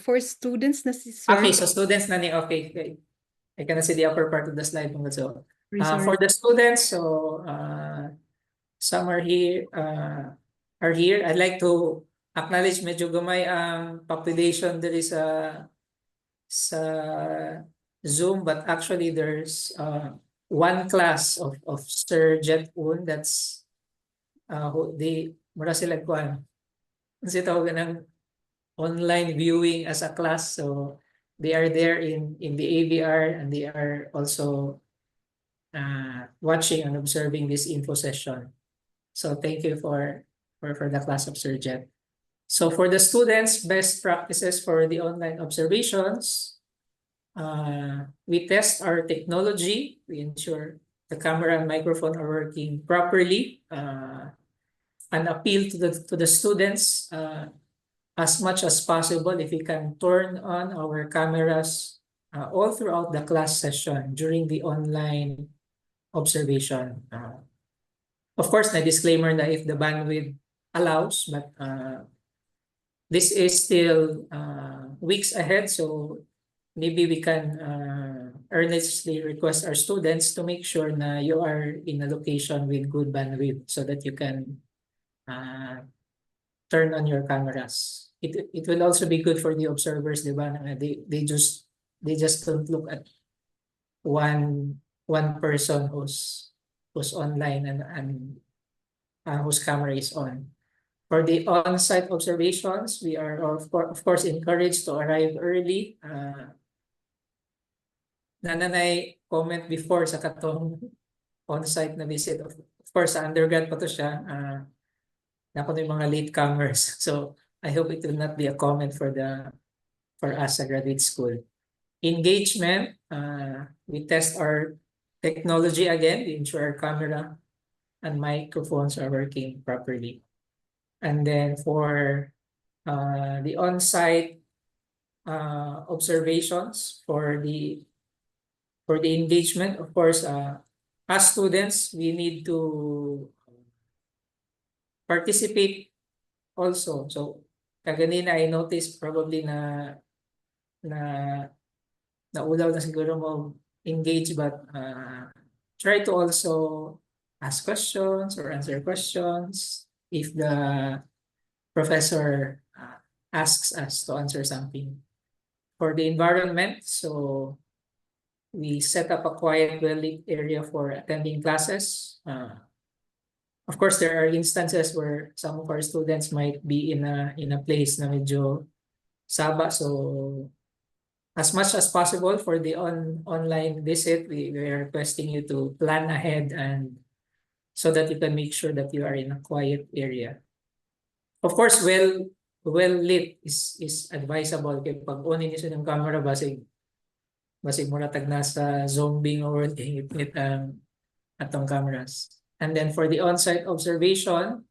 For students na si Sir. Okay, so students na ni, okay. I can see the upper part of the slide. So, Sorry. for the students, so some are here. I'd like to acknowledge medyo gamay ang population there is sa Zoom, but actually there's one class of Sir Jet Un that's mura sila kuan. Kasi tawagan ng online viewing as a class, so they are there in the AVR and they are also watching and observing this info session. So thank you for the class of Sir Jet. So for the students, best practices for the online observations, we test our technology. We ensure the camera and microphone are working properly. An appeal to the students as much as possible if we can turn on our cameras all throughout the class session during the online observation. Of course, na disclaimer na if the bandwidth allows, but this is still weeks ahead, so maybe we can earnestly request our students to make sure na you are in a location with good bandwidth so that you can turn on your cameras. It will also be good for the observers, di ba? They just don't look at one person who's online and whose camera is on. For the on-site observations, we are of course encouraged to arrive early. Nananay comment before sa katong on-site na visit. Of course, sa undergrad pa to siya. Nakuno yung mga latecomers. So I hope it will not be a comment for us sa graduate school. Engagement, we test our technology again. We ensure our camera and microphones are working properly. And then for the on-site observations, for the engagement, of course, as students, we need to participate also. So kaganina I noticed probably na ulaw na siguro mo engage, but try to also ask questions or answer questions if the professor asks us to answer something. For the environment, so we set up a quiet, well-lit area for attending classes. Of course, there are instances where some of our students might be in a place na medyo saba, so as much as possible for the online visit, we are requesting you to plan ahead and so that you can make sure that you are in a quiet area. Of course, well lit is advisable. Kaya pag onin niyo ng camera, basig muratag nasa zombie or ngit atong cameras. And then for the on-site observation,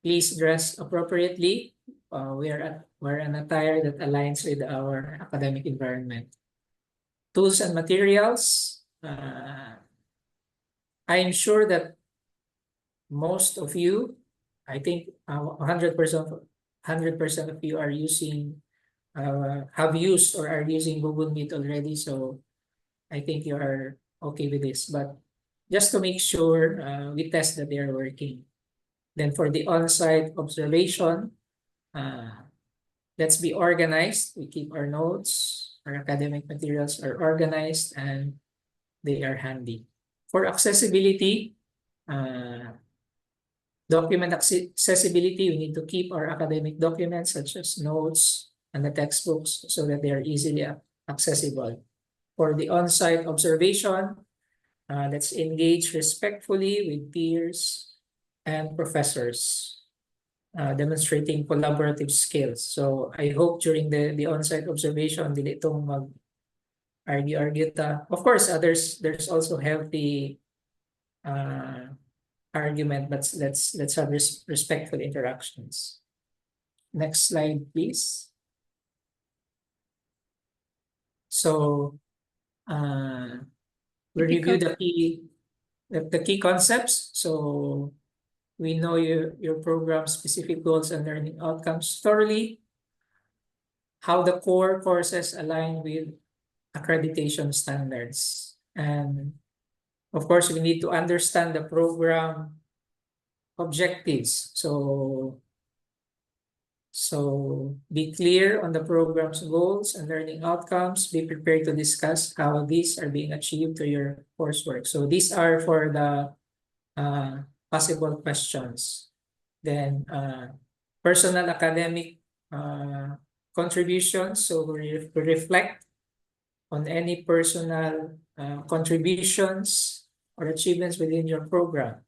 please dress appropriately. Wear an attire that aligns with our academic environment. Tools and materials. I am sure that most of you, I think 100% of you are using, have used or are using Google Meet already. So I think you are okay with this. But just to make sure, we test that they are working. Then for the on-site observation, let's be organized. We keep our notes, our academic materials are organized and they are handy. For accessibility, document accessibility, we need to keep our academic documents such as notes and the textbooks so that they are easily accessible. For the on-site observation, let's engage respectfully with peers and professors, demonstrating collaborative skills. So I hope during the on-site observation, dili itong argue ta. Of course, there's also healthy argument, but let's have respectful interactions. Next slide, please. So we review the key concepts. So we know your program's specific goals and learning outcomes thoroughly, how the core courses align with accreditation standards, and of course, we need to understand the program objectives. So be clear on the program's goals and learning outcomes. Be prepared to discuss how these are being achieved through your coursework. So these are for the possible questions. Then personal academic contributions. So we reflect on any personal contributions or achievements within your program.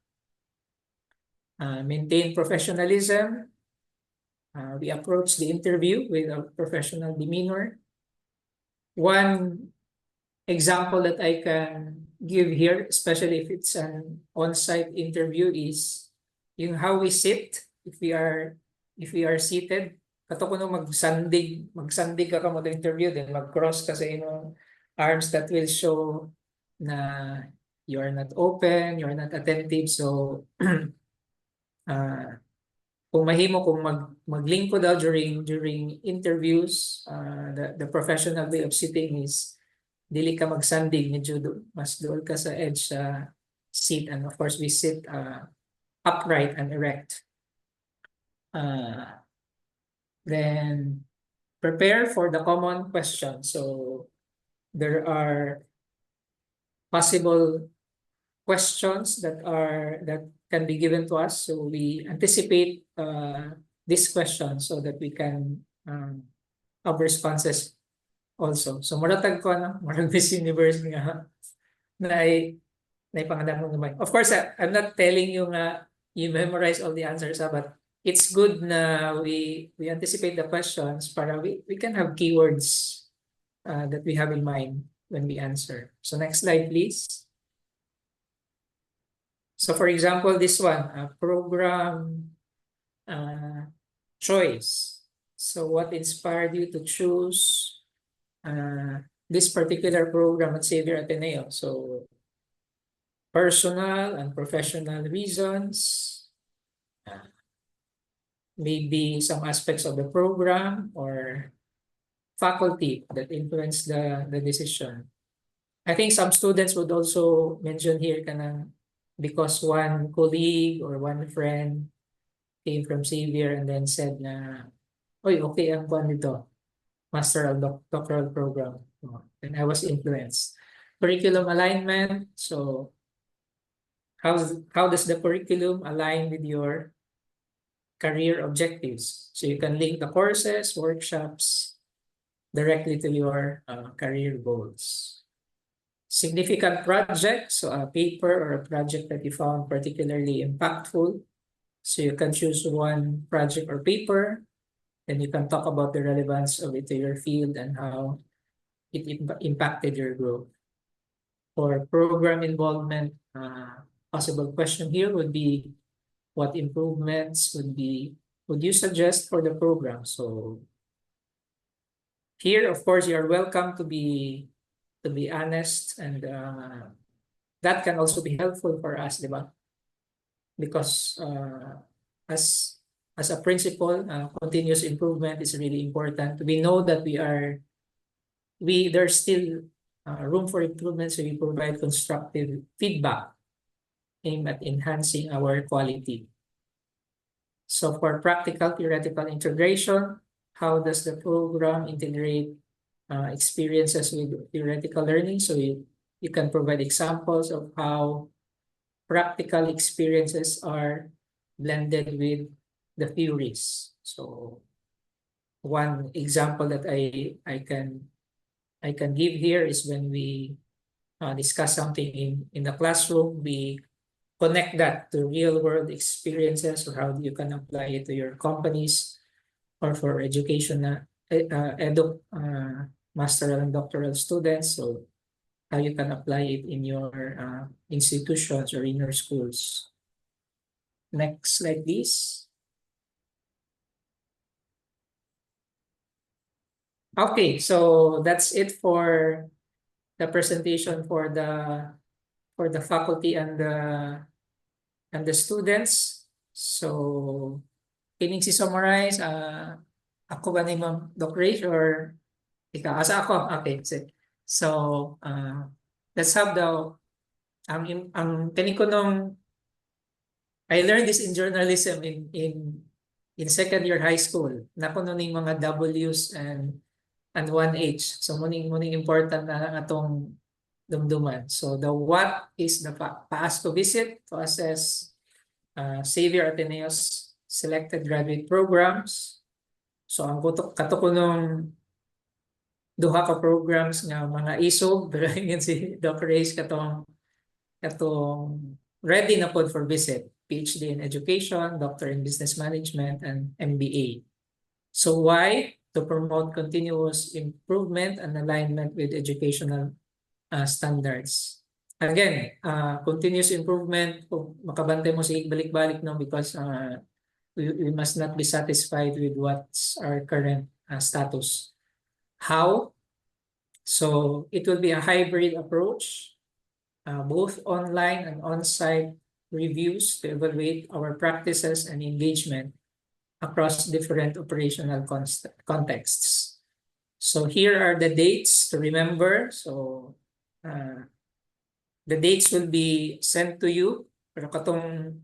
Maintain professionalism. We approach the interview with a professional demeanor. One example that I can give here, especially if it's an on-site interview, is yung how we sit. If we are seated, kato ko nung magsandig ka mo interview, then mag-cross kasi yung arms, that will show na you are not open, you are not attentive. So kung mahimo kung maglingkod daw during interviews, the professional way of sitting is dili ka magsandig, medyo mas dool ka sa edge sa seat, and of course we sit upright and erect. Then prepare for the common questions. So there are possible questions that can be given to us. So we anticipate this question so that we can have responses also. So maratag ko na, marang Miss Universe nga na pangadamong gamay. Of course, I'm not telling you nga you memorize all the answers, but it's good na we anticipate the questions para we can have keywords that we have in mind when we answer. So next slide, please. So for example, this one, program choice. So what inspired you to choose this particular program at Xavier Ateneo? So personal and professional reasons, maybe some aspects of the program or faculty that influence the decision. I think some students would also mention here kanang because one colleague or one friend came from Xavier and then said na, oy, okay ang kuan nito, masteral doctoral program. And I was influenced. Curriculum alignment. So how does the curriculum align with your career objectives? So you can link the courses, workshops directly to your career goals. Significant project, so a paper or a project that you found particularly impactful. So you can choose one project or paper, and you can talk about the relevance of it to your field and how it impacted your growth. For program involvement, possible question here would be, what improvements would you suggest for the program? So here, of course, you are welcome to be honest, and that can also be helpful for us, diba? Because as a principle, continuous improvement is really important. We know that there's still room for improvement, so we provide constructive feedback aimed at enhancing our quality. So for practical theoretical integration, how does the program integrate experiences with theoretical learning? So you can provide examples of how practical experiences are blended with the theories. So one example that I can give here is when we discuss something in the classroom, we connect that to real world experiences, or how you can apply it to your companies or for education masteral and doctoral students. So how you can apply it in your institutions or in your schools. Next slide, please. Okay, so that's it for the presentation for the faculty and the students. So kining si summarize, ako ba ni Ma'am Doc Rach or ikaw? Asa ako? Okay, so let's have the ang tinig ko nung I learned this in journalism in second year high school. Nako nun yung mga W's and 1H. So muning important na atong dumduman. So the what is the PAASCO visit to assess Xavier Ateneo's selected graduate programs. So ang katuko nung duha ka programs nga mga isog, pero yun si Dr. Reyes katong ready na pod for visit. PhD in Education, Doctor in Business Management, and MBA. So why? To promote continuous improvement and alignment with educational standards. Again, continuous improvement, kung makabantay mo sa balik-balik, no, because we must not be satisfied with what's our current status. How? So it will be a hybrid approach, both online and on-site reviews to evaluate our practices and engagement across different operational contexts. So here are the dates to remember. So the dates will be sent to you. Pero katong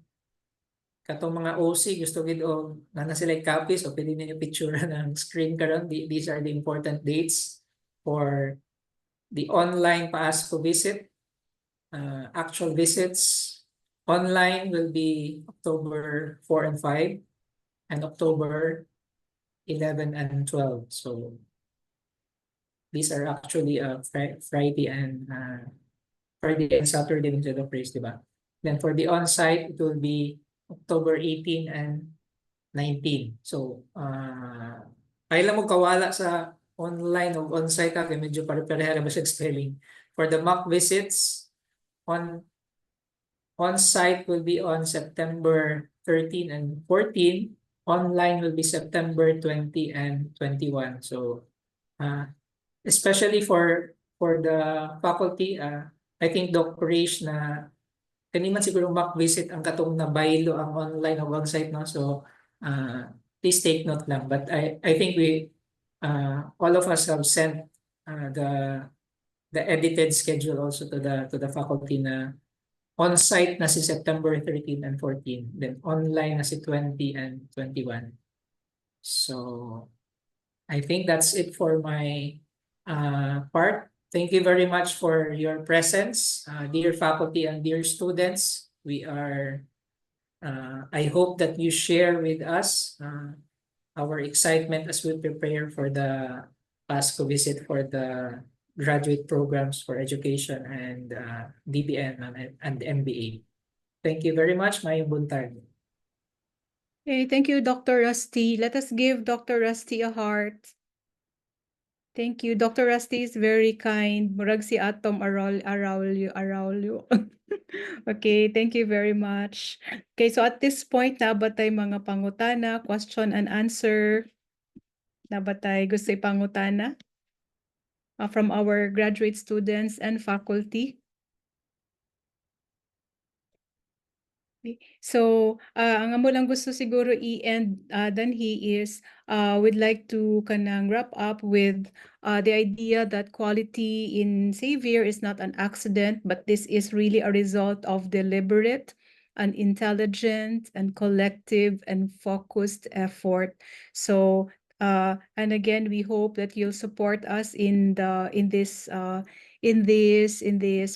mga OC, gusto gid o na sila copies o pwede ninyo picture ng screen karon. These are the important dates for the online PAASCO visit. Actual visits online will be October 4 and 5 and October 11 and 12. So these are actually Friday and Saturday instead of praise, diba? Then for the on-site, it will be October 18 and 19. So ay lang mo kawala sa online o on-site kay medyo pare-pareha ba sa spelling. For the mock visits, on-site will be on September 13 and 14. Online will be September 20 and 21. So especially for the faculty, I think Dr. Reyes na kaniman siguro mock visit ang katong nabaylo ang online o on-site, no? So please take note lang. But I think we all of us have sent the edited schedule also to the faculty na on-site na si September 13 and 14, then online na si 20 and 21. So I think that's it for my part. Thank you very much for your presence, dear faculty and dear students. We are, I hope that you share with us our excitement as we prepare for the PAASCO visit for the graduate programs for education and DBM and MBA. Thank you very much. Mayong buntag. Okay, thank you, Dr. Rusty. Let us give Dr. Rusty a heart. Thank you. Dr. Rusty is very kind. Murag si Atom Araulio. Okay, thank you very much. Okay, so at this point, nabatay mga pangutana, question and answer. Nabatay gusto ipangutana from our graduate students and faculty. So, ang amo lang gusto siguro i-end Danhi is we'd like to kanang wrap up with the idea that quality in Xavier is not an accident, but this is really a result of deliberate and intelligent and collective and focused effort. So, and again, we hope that you'll support us in this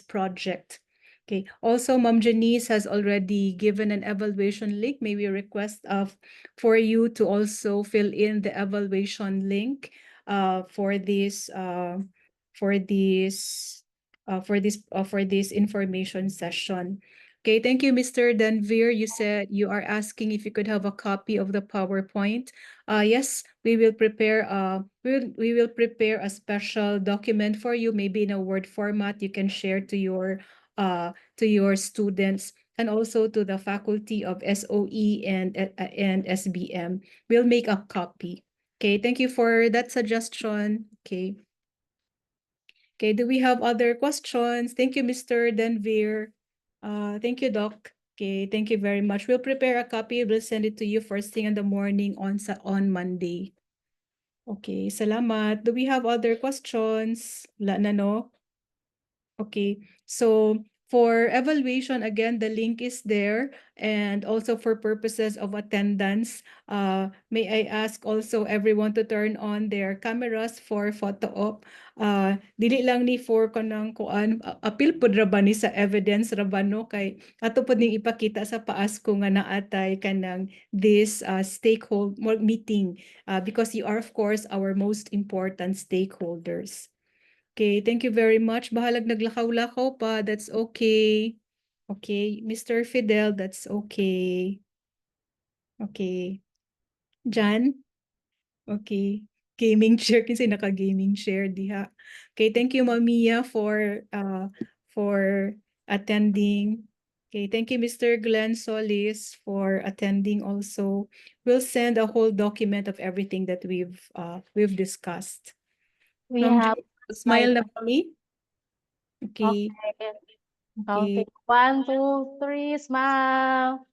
project. Okay. Also, Ma'am Janice has already given an evaluation link. May we request for you to also fill in the evaluation link for this information session. Okay, thank you, Mr. Danvir. You said you are asking if you could have a copy of the PowerPoint. Yes, we will prepare we will prepare a special document for you, maybe in a Word format you can share to your students and also to the faculty of SOE and SBM. We'll make a copy. Okay, thank you for that suggestion. Okay. Okay, do we have other questions? Thank you, Mr. Denvir. Thank you, Doc. Okay, thank you very much. We'll prepare a copy. We'll send it to you first thing in the morning on Monday. Okay, salamat. Do we have other questions? Wala na, no? Okay, so For evaluation, again, the link is there, and also for purposes of attendance, may I ask also everyone to turn on their cameras for photo op. Dili lang ni for kanang kuan, apil pud ra ba ni sa evidence ra ba no, kay ato pud ning ipakita sa paas ko nga naatay kanang this stakeholder meeting, because you are of course our most important stakeholders. Okay, thank you very much. Bahalag naglakaw-lakaw pa, that's okay. Okay, Mr. Fidel, that's okay. Okay. Jan? Okay. Gaming chair kasi naka-gaming chair diha. Okay, thank you Mamiya for attending. Okay, thank you Mr. Glenn Solis for attending also. We'll send a whole document of everything that we've discussed. We Ma'am have Jo, smile na kami. Okay. Okay. 1, 2, 3, smile.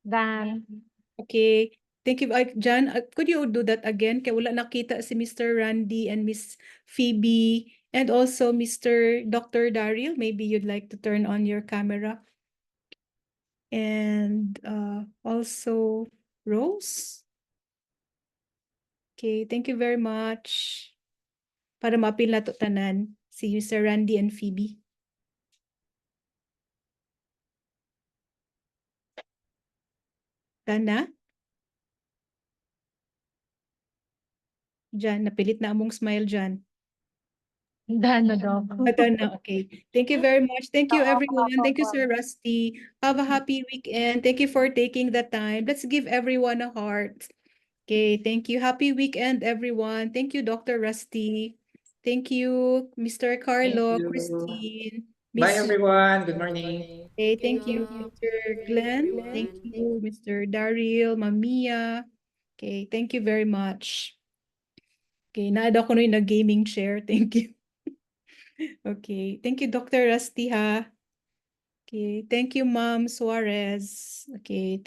Done. Okay. Thank you. John, could you do that again? Kaya wala nakita si Mr. Randy and Miss Phoebe and also Mr. Dr. Daryl. Maybe you'd like to turn on your camera. And also Rose. Okay, thank you very much. Para mapil na to tanan si Mr. Randy and Phoebe. Tana? Jan, napilit na among smile, Jan. Done na daw. Tana, okay. Thank you very much. Thank you, everyone. Thank you, Sir Rusty. Have a happy weekend. Thank you for taking the time. Let's give everyone a heart. Okay, thank you. Happy weekend, everyone. Thank you, Dr. Rusty. Thank you, Mr. Carlo, you. Christine, Bye Miss. everyone. Good morning. Okay, thank you, Mr. Glenn. Thank you, Mr. Daryl, Mamiya. Okay, thank you very much. Okay, naada ko na yung nag-gaming chair. Thank you. Okay, thank you, Dr. Rusty, ha. Okay, thank you, Ma'am Suarez. Okay.